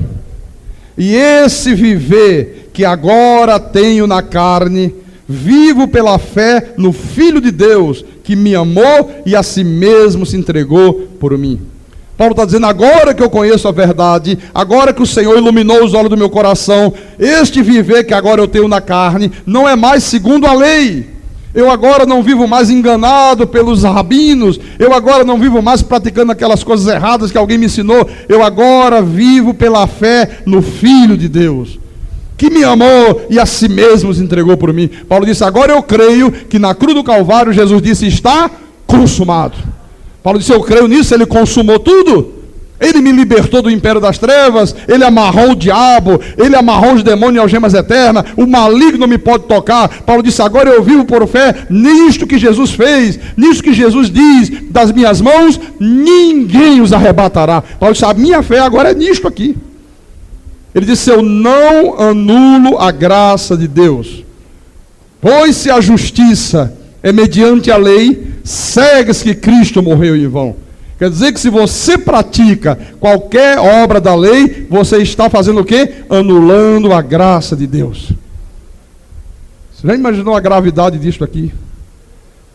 e esse viver que agora tenho na carne, vivo pela fé no Filho de Deus, que me amou e a si mesmo se entregou por mim. Paulo está dizendo, agora que eu conheço a verdade, agora que o Senhor iluminou os olhos do meu coração, este viver que agora eu tenho na carne, não é mais segundo a lei. Eu agora não vivo mais enganado pelos rabinos, eu agora não vivo mais praticando aquelas coisas erradas que alguém me ensinou, eu agora vivo pela fé no Filho de Deus, que me amou e a si mesmo se entregou por mim. Paulo disse, agora eu creio que na cruz do Calvário Jesus disse, está consumado. Paulo disse, eu creio nisso, ele consumou tudo. Ele me libertou do império das trevas, ele amarrou o diabo, ele amarrou os demônios e algemas eternas, o maligno não me pode tocar. Paulo disse, agora eu vivo por fé nisto que Jesus fez, nisto que Jesus diz, das minhas mãos ninguém os arrebatará. Paulo disse, a minha fé agora é nisto aqui. Ele disse, eu não anulo a graça de Deus, pois se a justiça é mediante a lei, segue-se que Cristo morreu em vão. Quer dizer que se você pratica qualquer obra da lei, você está fazendo o quê? Anulando a graça de Deus. Você já imaginou a gravidade disso aqui?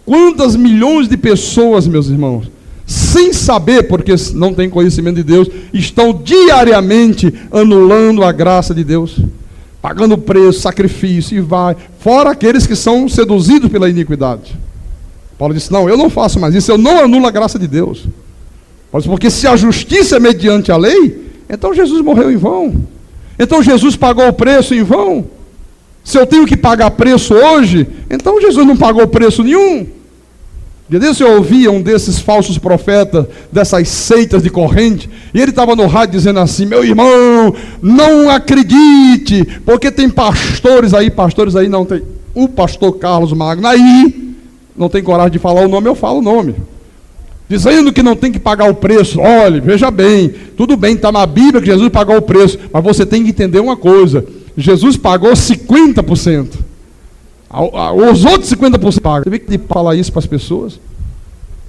Quantas milhões de pessoas, meus irmãos, sem saber, porque não têm conhecimento de Deus, estão diariamente anulando a graça de Deus, pagando preço, sacrifício, e vai, fora aqueles que são seduzidos pela iniquidade. Paulo disse, não, eu não faço mais isso, eu não anulo a graça de Deus. Porque se a justiça é mediante a lei, então Jesus morreu em vão. Então Jesus pagou o preço em vão. Se eu tenho que pagar preço hoje, então Jesus não pagou preço nenhum. dia desse eu ouvia um desses falsos profetas, dessas seitas de corrente, e ele estava no rádio dizendo assim: meu irmão, não acredite, porque tem pastores aí não tem. O pastor Carlos Magno aí não tem coragem de falar o nome, eu falo o nome. Dizendo que não tem que pagar o preço. Olha, veja bem, tudo bem, está na Bíblia que Jesus pagou o preço, mas você tem que entender uma coisa: Jesus pagou 50%. Os outros 50% pagam. Você vê que falar isso para as pessoas?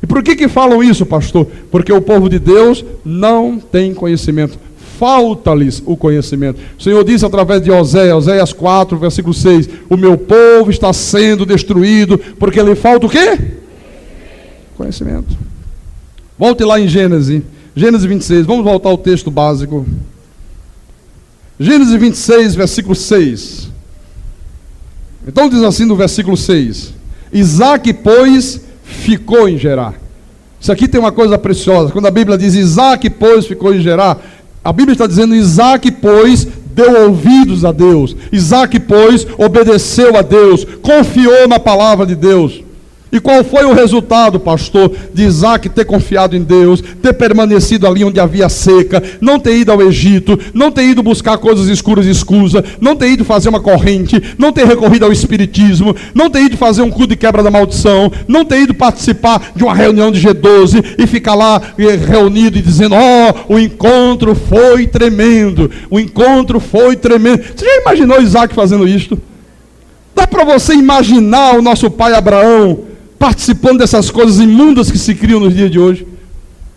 E por que falam isso, pastor? Porque o povo de Deus não tem conhecimento. Falta-lhes o conhecimento. O Senhor disse através de Oséias 4, versículo 6: o meu povo está sendo destruído porque lhe falta o quê? Conhecimento. Volte lá em Gênesis 26, vamos voltar ao texto básico. Gênesis 26, versículo 6. Então diz assim no versículo 6: Isaque, pois, ficou em Gerar. Isso aqui tem uma coisa preciosa. Quando a Bíblia diz Isaque, pois, ficou em Gerar, a Bíblia está dizendo Isaque, pois, deu ouvidos a Deus. Isaque, pois, obedeceu a Deus, confiou na palavra de Deus. E qual foi o resultado, pastor, de Isaque ter confiado em Deus, ter permanecido ali onde havia seca, não ter ido ao Egito, não ter ido buscar coisas escuras e escusas, não ter ido fazer uma corrente, não ter recorrido ao espiritismo, não ter ido fazer um culto de quebra da maldição, não ter ido participar de uma reunião de G12 e ficar lá reunido e dizendo: o encontro foi tremendo, o encontro foi tremendo. Você já imaginou Isaque fazendo isto? Dá para você imaginar o nosso pai Abraão participando dessas coisas imundas que se criam nos dias de hoje?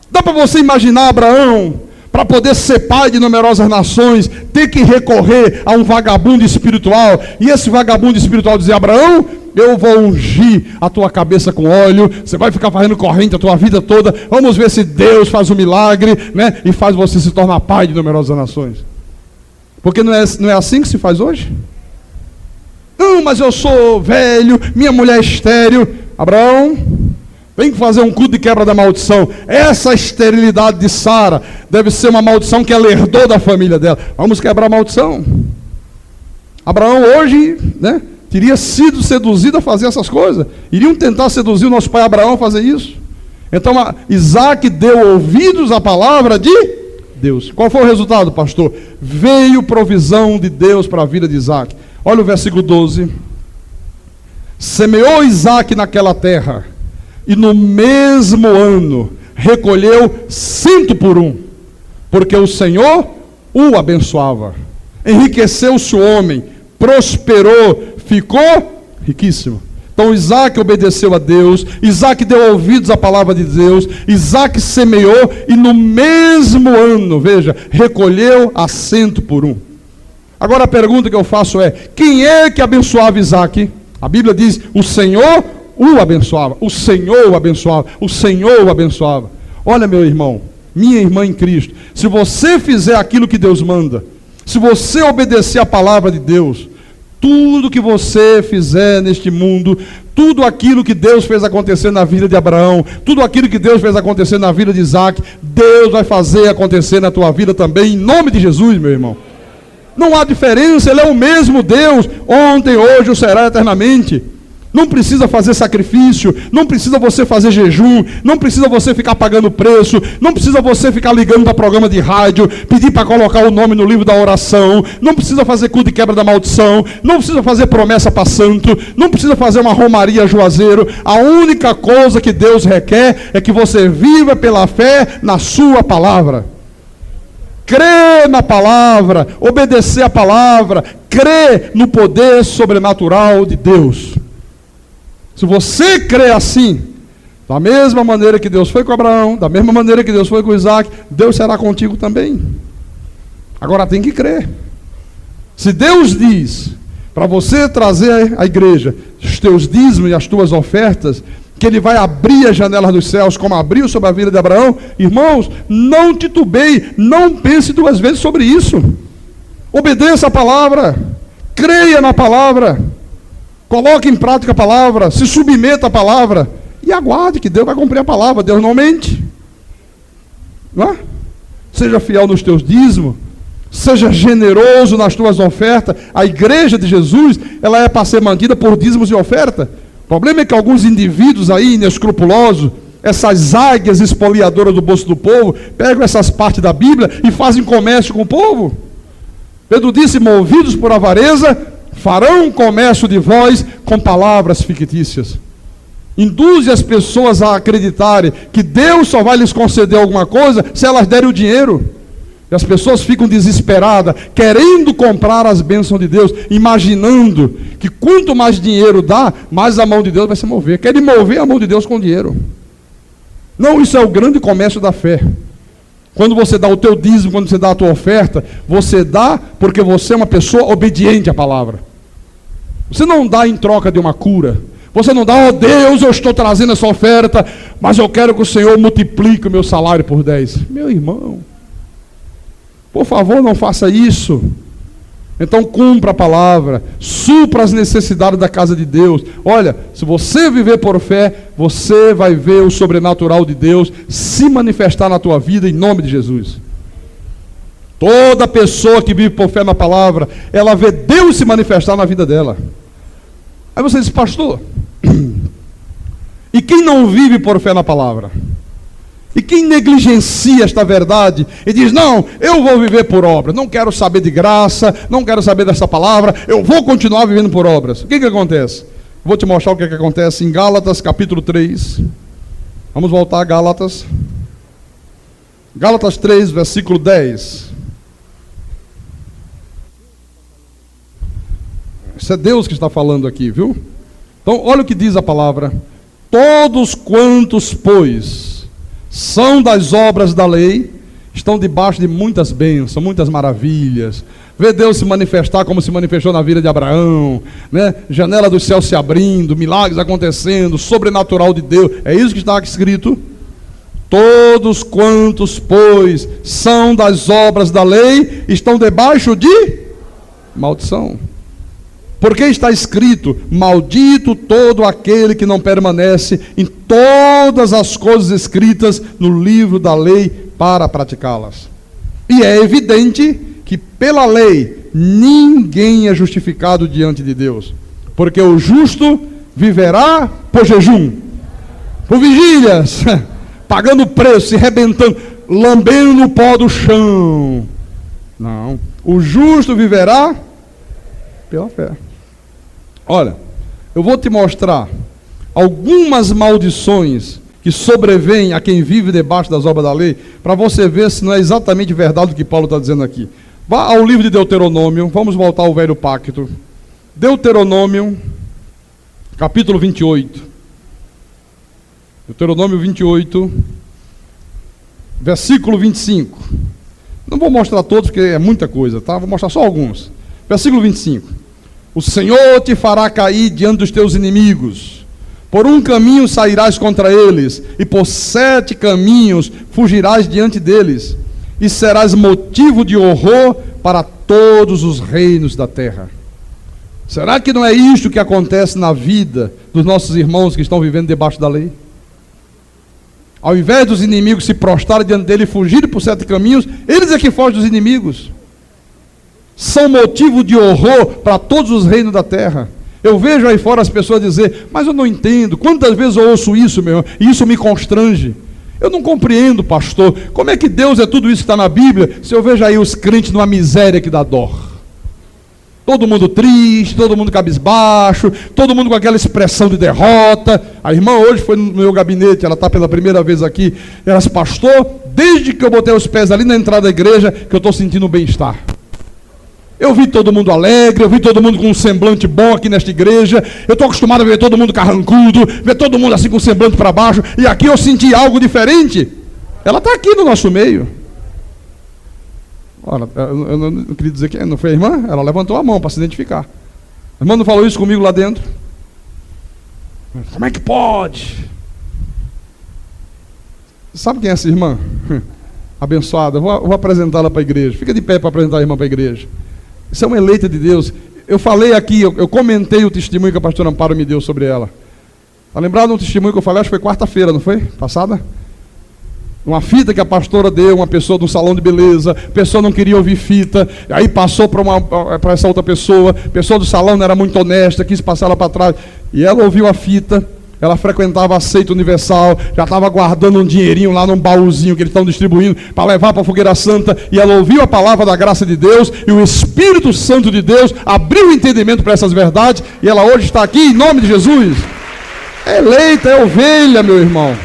Dá para você imaginar Abraão, para poder ser pai de numerosas nações, ter que recorrer a um vagabundo espiritual, e esse vagabundo espiritual dizer: Abraão, eu vou ungir a tua cabeça com óleo, você vai ficar fazendo corrente a tua vida toda, vamos ver se Deus faz um milagre, né? E faz você se tornar pai de numerosas nações. Porque não é assim que se faz hoje? Não, mas eu sou velho, minha mulher é estéril. Abraão, tem que fazer um culto de quebra da maldição. Essa esterilidade de Sara deve ser uma maldição que ela herdou da família dela. Vamos quebrar a maldição. Abraão hoje, né, teria sido seduzido a fazer essas coisas. Iriam tentar seduzir o nosso pai Abraão a fazer isso. Então Isaque deu ouvidos à palavra de Deus. Qual foi o resultado, pastor? Veio provisão de Deus para a vida de Isaque. Olha o versículo 12. Semeou Isaque naquela terra, e no mesmo ano recolheu 100 por 1, porque o Senhor o abençoava. Enriqueceu-se o homem, prosperou, ficou riquíssimo. Então Isaque obedeceu a Deus, Isaque deu ouvidos à palavra de Deus, Isaque semeou, e no mesmo ano, veja, recolheu a 100 por 1. Agora a pergunta que eu faço é: quem é que abençoava Isaque? A Bíblia diz: o Senhor o abençoava, o Senhor o abençoava, o Senhor o abençoava. Olha, meu irmão, minha irmã em Cristo, se você fizer aquilo que Deus manda, se você obedecer a palavra de Deus, tudo que você fizer neste mundo, tudo aquilo que Deus fez acontecer na vida de Abraão, tudo aquilo que Deus fez acontecer na vida de Isaque, Deus vai fazer acontecer na tua vida também, em nome de Jesus, meu irmão. Não há diferença, Ele é o mesmo Deus, ontem, hoje, ou será eternamente. Não precisa fazer sacrifício, não precisa você fazer jejum, não precisa você ficar pagando preço, não precisa você ficar ligando para programa de rádio, pedir para colocar o nome no livro da oração, não precisa fazer culto de quebra da maldição, não precisa fazer promessa para santo, não precisa fazer uma romaria juazeiro. A única coisa que Deus requer é que você viva pela fé na sua palavra. Crer na palavra, obedecer a palavra, crer no poder sobrenatural de Deus. Se você crê assim, da mesma maneira que Deus foi com Abraão, da mesma maneira que Deus foi com Isaque, Deus será contigo também. Agora tem que crer. Se Deus diz para você trazer à igreja os teus dízimos e as tuas ofertas, que Ele vai abrir as janelas dos céus, como abriu sobre a vida de Abraão, irmãos, não titubeie, não pense duas vezes sobre isso. Obedeça a palavra, creia na palavra, coloque em prática a palavra, se submeta à palavra, e aguarde que Deus vai cumprir a palavra. Deus não mente. Não é? Seja fiel nos teus dízimos, seja generoso nas tuas ofertas. A igreja de Jesus, ela é para ser mantida por dízimos e oferta. O problema é que alguns indivíduos aí, inescrupulosos, essas águias espoliadoras do bolso do povo, pegam essas partes da Bíblia e fazem comércio com o povo. Pedro disse: movidos por avareza, farão comércio de vós com palavras fictícias. Induz as pessoas a acreditarem que Deus só vai lhes conceder alguma coisa se elas derem o dinheiro. E as pessoas ficam desesperadas, querendo comprar as bênçãos de Deus, imaginando que quanto mais dinheiro dá, mais a mão de Deus vai se mover. Querem mover a mão de Deus com dinheiro. Não, isso é o grande comércio da fé. Quando você dá o teu dízimo, quando você dá a tua oferta, você dá porque você é uma pessoa obediente à palavra. Você não dá em troca de uma cura. Você não dá: oh Deus, eu estou trazendo essa oferta, mas eu quero que o Senhor multiplique o meu salário por 10. Meu irmão, por favor, não faça isso. Então cumpra a palavra, supra as necessidades da casa de Deus. Olha, se você viver por fé, você vai ver o sobrenatural de Deus se manifestar na tua vida, em nome de Jesus. Toda pessoa que vive por fé na palavra, ela vê Deus se manifestar na vida dela. Aí você diz: pastor, e quem não vive por fé na palavra? E quem negligencia esta verdade e diz: não, eu vou viver por obras, não quero saber de graça, não quero saber dessa palavra, eu vou continuar vivendo por obras. O que acontece? Vou te mostrar o que acontece em Gálatas capítulo 3. Vamos voltar a Gálatas. Gálatas 3, versículo 10. Isso é Deus que está falando aqui, viu? Então, olha o que diz a palavra: todos quantos, pois, são das obras da lei, estão debaixo de muitas bênçãos, muitas maravilhas. Vê Deus se manifestar como se manifestou na vida de Abraão, né? Janela dos céus se abrindo, milagres acontecendo, sobrenatural de Deus. É isso que está aqui escrito. Todos quantos, pois, são das obras da lei, estão debaixo de maldição. Porque está escrito: maldito todo aquele que não permanece em todas as coisas escritas no livro da lei para praticá-las. E é evidente que pela lei ninguém é justificado diante de Deus, porque o justo viverá por jejum, por vigílias, pagando preço, se rebentando, lambendo no pó do chão. Não, o justo viverá pela fé. Olha, eu vou te mostrar algumas maldições que sobrevêm a quem vive debaixo das obras da lei, para você ver se não é exatamente verdade o que Paulo está dizendo aqui. Vá ao livro de Deuteronômio, vamos voltar ao velho pacto. Deuteronômio, capítulo 28. Deuteronômio 28, versículo 25. Não vou mostrar todos porque é muita coisa, tá? Vou mostrar só alguns. Versículo 25. O Senhor te fará cair diante dos teus inimigos. Por um caminho sairás contra eles, e por 7 caminhos fugirás diante deles, e serás motivo de horror para todos os reinos da terra. Será que não é isto que acontece na vida dos nossos irmãos que estão vivendo debaixo da lei? Ao invés dos inimigos se prostrarem diante dele e fugirem por 7 caminhos, eles é que fogem dos inimigos. São motivo de horror para todos os reinos da terra. Eu vejo aí fora as pessoas dizer: mas eu não entendo, quantas vezes eu ouço isso, meu irmão, e isso me constrange. Eu não compreendo, pastor, como é que Deus é tudo isso que está na Bíblia, se eu vejo aí os crentes numa miséria que dá dó. Todo mundo triste, todo mundo cabisbaixo, todo mundo com aquela expressão de derrota. A irmã hoje foi no meu gabinete, ela está pela primeira vez aqui. Ela disse: pastor, desde que eu botei os pés ali na entrada da igreja, que eu estou sentindo bem-estar. Eu vi todo mundo alegre, eu vi todo mundo com um semblante bom aqui nesta igreja. Eu estou acostumado a ver todo mundo carrancudo, ver todo mundo assim com o semblante para baixo. E aqui eu senti algo diferente. Ela está aqui no nosso meio. Olha, eu não queria dizer que não foi a irmã? Ela levantou a mão para se identificar. A irmã não falou isso comigo lá dentro? Como é que pode? Sabe quem é essa irmã? Abençoada. Vou apresentá-la para a igreja. Fica de pé para apresentar a irmã para a igreja. Isso é uma eleita de Deus. Eu falei aqui, eu comentei o testemunho que a pastora Amparo me deu sobre ela. Está lembrado de um testemunho que eu falei? Acho que foi quarta-feira, não foi? Passada? Uma fita que a pastora deu, uma pessoa do salão de beleza, a pessoa não queria ouvir fita, aí passou para essa outra pessoa, a pessoa do salão não era muito honesta, quis passar ela para trás, e ela ouviu a fita. Ela frequentava a Seita Universal, já estava guardando um dinheirinho lá num baúzinho que eles estão distribuindo para levar para a Fogueira Santa, e ela ouviu a palavra da graça de Deus, e o Espírito Santo de Deus abriu o entendimento para essas verdades, e ela hoje está aqui em nome de Jesus. É eleita, é ovelha, meu irmão.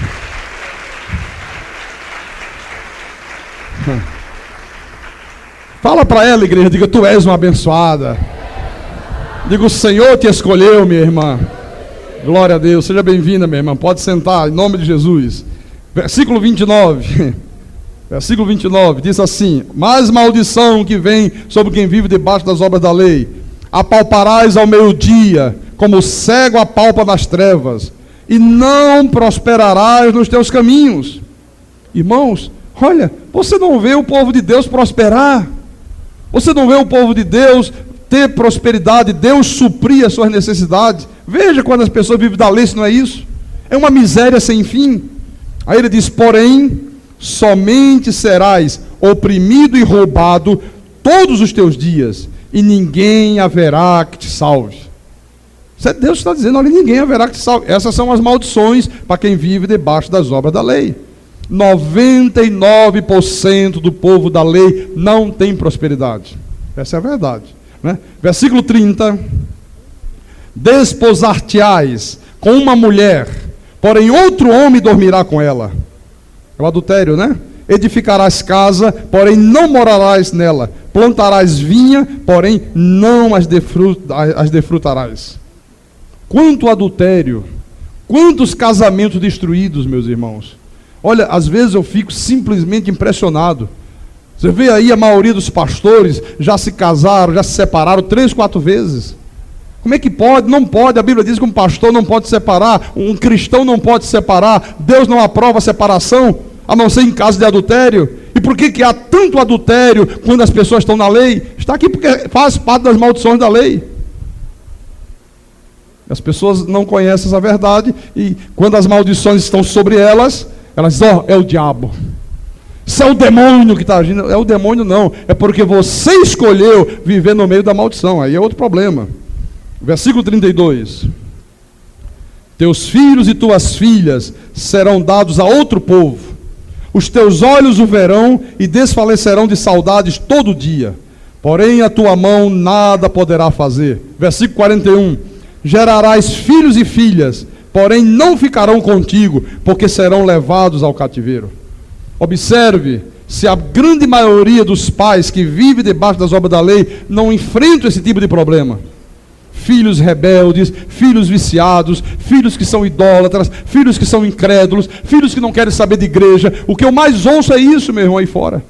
Fala para ela, igreja, diga: tu és uma abençoada. Diga: o Senhor te escolheu, minha irmã. Glória a Deus, seja bem-vinda, minha irmã, pode sentar, em nome de Jesus. Versículo 29, versículo 29, diz assim: mais maldição que vem sobre quem vive debaixo das obras da lei. Apalparás ao meio-dia, como o cego apalpa nas trevas, e não prosperarás nos teus caminhos. Irmãos, olha, você não vê o povo de Deus prosperar, você não vê o povo de Deus ter prosperidade, Deus suprir as suas necessidades. Veja quando as pessoas vivem da lei, se não é isso. É uma miséria sem fim. Aí ele diz: porém, somente serás oprimido e roubado todos os teus dias, e ninguém haverá que te salve. Isso é Deus que está dizendo: olha, ninguém haverá que te salve. Essas são as maldições para quem vive debaixo das obras da lei. 99% do povo da lei não tem prosperidade. Essa é a verdade, né? Versículo 30: desposar-te-ás com uma mulher, porém outro homem dormirá com ela. É o adultério, né? Edificarás casa, porém não morarás nela. Plantarás vinha, porém não as desfrutarás. Quanto adultério, quantos casamentos destruídos, meus irmãos. Olha, às vezes eu fico simplesmente impressionado. Você vê aí a maioria dos pastores já se casaram, já se separaram 3, 4 vezes. Como é que pode? Não pode. A Bíblia diz que um pastor não pode separar, um cristão não pode separar. Deus não aprova a separação, a não ser em caso de adultério. E por que há tanto adultério quando as pessoas estão na lei? Está aqui porque faz parte das maldições da lei. As pessoas não conhecem essa verdade, e quando as maldições estão sobre elas, elas dizem: ó, é o diabo. Isso é o demônio que está agindo. É o demônio não, é porque você escolheu viver no meio da maldição. Aí é outro problema. Versículo 32: teus filhos e tuas filhas serão dados a outro povo, os teus olhos o verão e desfalecerão de saudades todo dia, porém a tua mão nada poderá fazer. Versículo 41: gerarás filhos e filhas, porém não ficarão contigo, porque serão levados ao cativeiro. Observe se a grande maioria dos pais que vivem debaixo das obras da lei não enfrentam esse tipo de problema. Filhos rebeldes, filhos viciados, filhos que são idólatras, filhos que são incrédulos, filhos que não querem saber de igreja. O que eu mais ouço é isso, meu irmão, aí fora.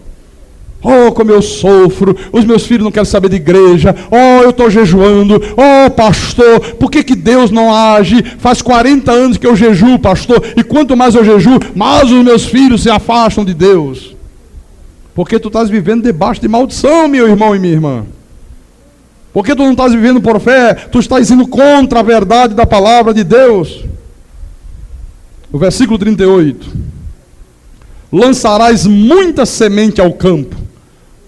Oh, como eu sofro, os meus filhos não querem saber de igreja. Oh, eu estou jejuando. Oh, pastor, por que Deus não age? Faz 40 anos que eu jejuo, pastor, e quanto mais eu jejuo, mais os meus filhos se afastam de Deus. Porque tu estás vivendo debaixo de maldição, meu irmão e minha irmã. Porque tu não estás vivendo por fé, tu estás indo contra a verdade da palavra de Deus. O versículo 38: lançarás muita semente ao campo,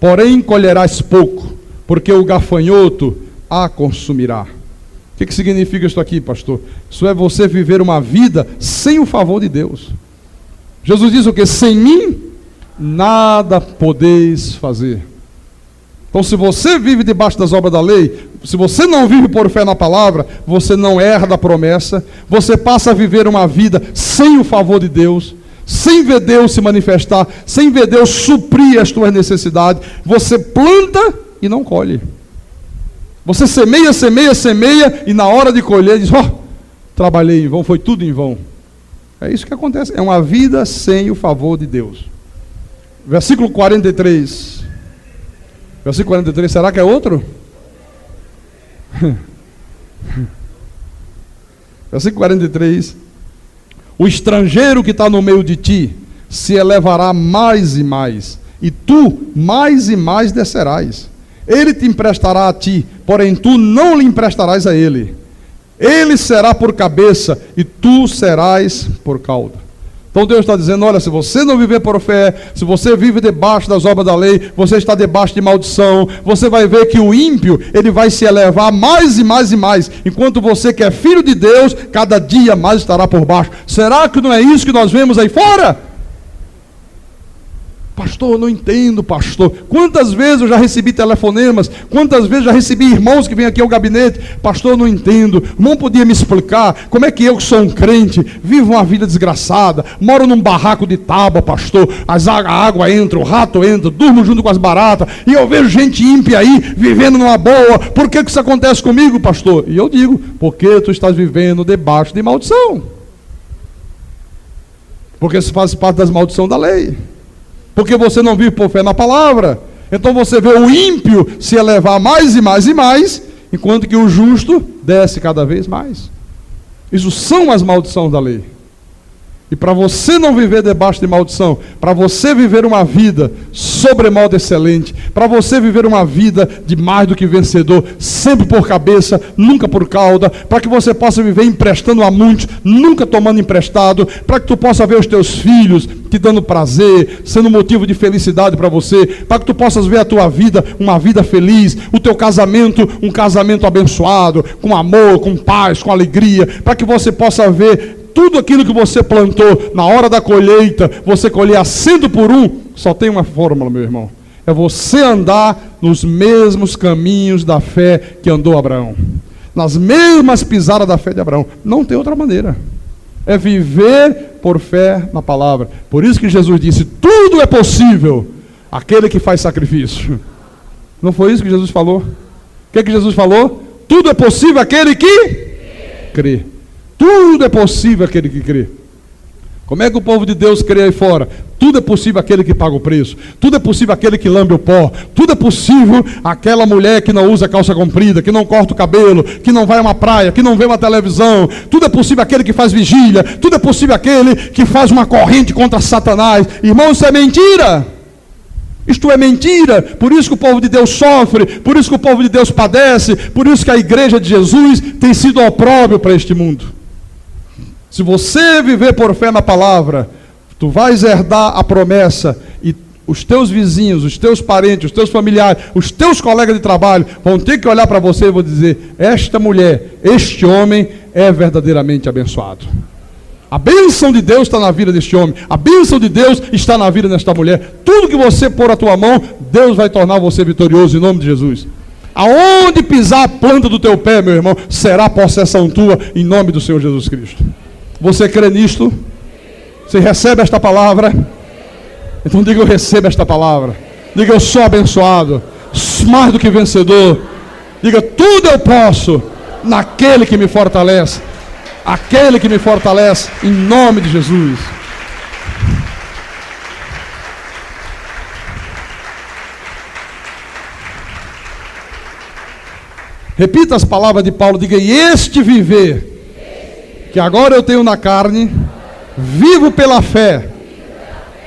porém colherás pouco, porque o gafanhoto a consumirá. O que significa isso aqui, pastor? Isso é você viver uma vida sem o favor de Deus. Jesus diz o quê? Sem mim, nada podeis fazer. Então, se você vive debaixo das obras da lei, se você não vive por fé na palavra, você não erra da promessa, você passa a viver uma vida sem o favor de Deus, sem ver Deus se manifestar, sem ver Deus suprir as tuas necessidades. Você planta e não colhe. Você semeia, semeia, semeia, e na hora de colher diz: ó, trabalhei em vão, foi tudo em vão. É isso que acontece, é uma vida sem o favor de Deus. Versículo 43. Versículo 43, será que é outro? Versículo 43. O estrangeiro que está no meio de ti se elevará mais e mais, e tu mais e mais descerás. Ele te emprestará a ti, porém tu não lhe emprestarás a ele. Ele será por cabeça, e tu serás por cauda. Então Deus está dizendo, olha, se você não viver por fé, se você vive debaixo das obras da lei, você está debaixo de maldição. Você vai ver que o ímpio, ele vai se elevar mais e mais e mais, enquanto você que é filho de Deus, cada dia mais estará por baixo. Será que não é isso que nós vemos aí fora? Pastor, eu não entendo, pastor. Quantas vezes eu já recebi telefonemas, quantas vezes já recebi irmãos que vêm aqui ao gabinete. Pastor, eu não entendo. Não podia me explicar como é que eu, que sou um crente, vivo uma vida desgraçada, moro num barraco de tábua, pastor. A água entra, o rato entra, durmo junto com as baratas, e eu vejo gente ímpia aí, vivendo numa boa. Por que isso acontece comigo, pastor? E eu digo, porque tu estás vivendo debaixo de maldição. Porque isso faz parte das maldições da lei. Porque você não vive por fé na palavra. Então você vê o ímpio se elevar mais e mais e mais, enquanto que o justo desce cada vez mais. Isso são as maldições da lei. E para você não viver debaixo de maldição, para você viver uma vida sobremodo excelente, para você viver uma vida de mais do que vencedor, sempre por cabeça, nunca por cauda, para que você possa viver emprestando a muitos, nunca tomando emprestado, para que tu possa ver os teus filhos te dando prazer, sendo motivo de felicidade para você, para que tu possas ver a tua vida, uma vida feliz, o teu casamento, um casamento abençoado, com amor, com paz, com alegria, para que você possa ver tudo aquilo que você plantou na hora da colheita, você colher a 100 por 1, só tem uma fórmula, meu irmão. É você andar nos mesmos caminhos da fé que andou Abraão. Nas mesmas pisadas da fé de Abraão. Não tem outra maneira. É viver por fé na palavra. Por isso que Jesus disse, tudo é possível aquele que faz sacrifício. Não foi isso que Jesus falou? O que é que Jesus falou? Tudo é possível aquele que crê. Tudo é possível aquele que crê. Como é que o povo de Deus crê aí fora? Tudo é possível aquele que paga o preço. Tudo é possível aquele que lambe o pó. Tudo é possível aquela mulher que não usa calça comprida, que não corta o cabelo, que não vai a uma praia, que não vê uma televisão. Tudo é possível aquele que faz vigília. Tudo é possível aquele que faz uma corrente contra Satanás. Irmão, isso é mentira. Isto é mentira. Por isso que o povo de Deus sofre, por isso que o povo de Deus padece, por isso que a igreja de Jesus tem sido opróbrio para este mundo. Se você viver por fé na palavra, tu vais herdar a promessa, e os teus vizinhos, os teus parentes, os teus familiares, os teus colegas de trabalho vão ter que olhar para você e vão dizer, esta mulher, este homem é verdadeiramente abençoado. A bênção de Deus está na vida deste homem, a bênção de Deus está na vida desta mulher. Tudo que você pôr a tua mão, Deus vai tornar você vitorioso em nome de Jesus. Aonde pisar a planta do teu pé, meu irmão, será possessão tua em nome do Senhor Jesus Cristo. Você crê nisto? Você recebe esta palavra? Então diga, eu recebo esta palavra. Diga, eu sou abençoado, mais do que vencedor. Diga, tudo eu posso naquele que me fortalece. Aquele que me fortalece, em nome de Jesus. Repita as palavras de Paulo, diga, e este viver que agora eu tenho na carne, vivo pela fé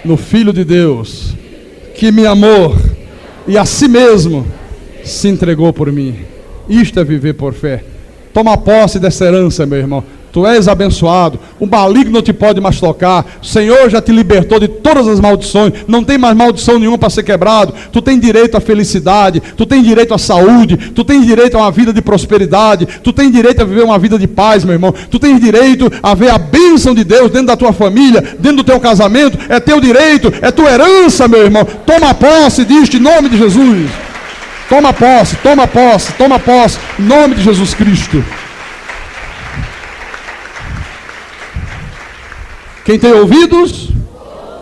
no Filho de Deus, que me amou e a si mesmo se entregou por mim. Isto é viver por fé. Toma posse dessa herança, meu irmão. Tu és abençoado, o maligno não te pode mais tocar, o Senhor já te libertou de todas as maldições, não tem mais maldição nenhuma para ser quebrado, tu tem direito à felicidade, tu tem direito à saúde, tu tem direito a uma vida de prosperidade, tu tem direito a viver uma vida de paz, meu irmão, tu tens direito a ver a bênção de Deus dentro da tua família, dentro do teu casamento, é teu direito, é tua herança, meu irmão. Toma posse disto em nome de Jesus. Toma posse, toma posse, toma posse, em nome de Jesus Cristo. Quem tem ouvidos,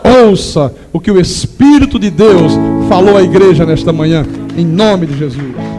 ouça o que o Espírito de Deus falou à igreja nesta manhã, em nome de Jesus.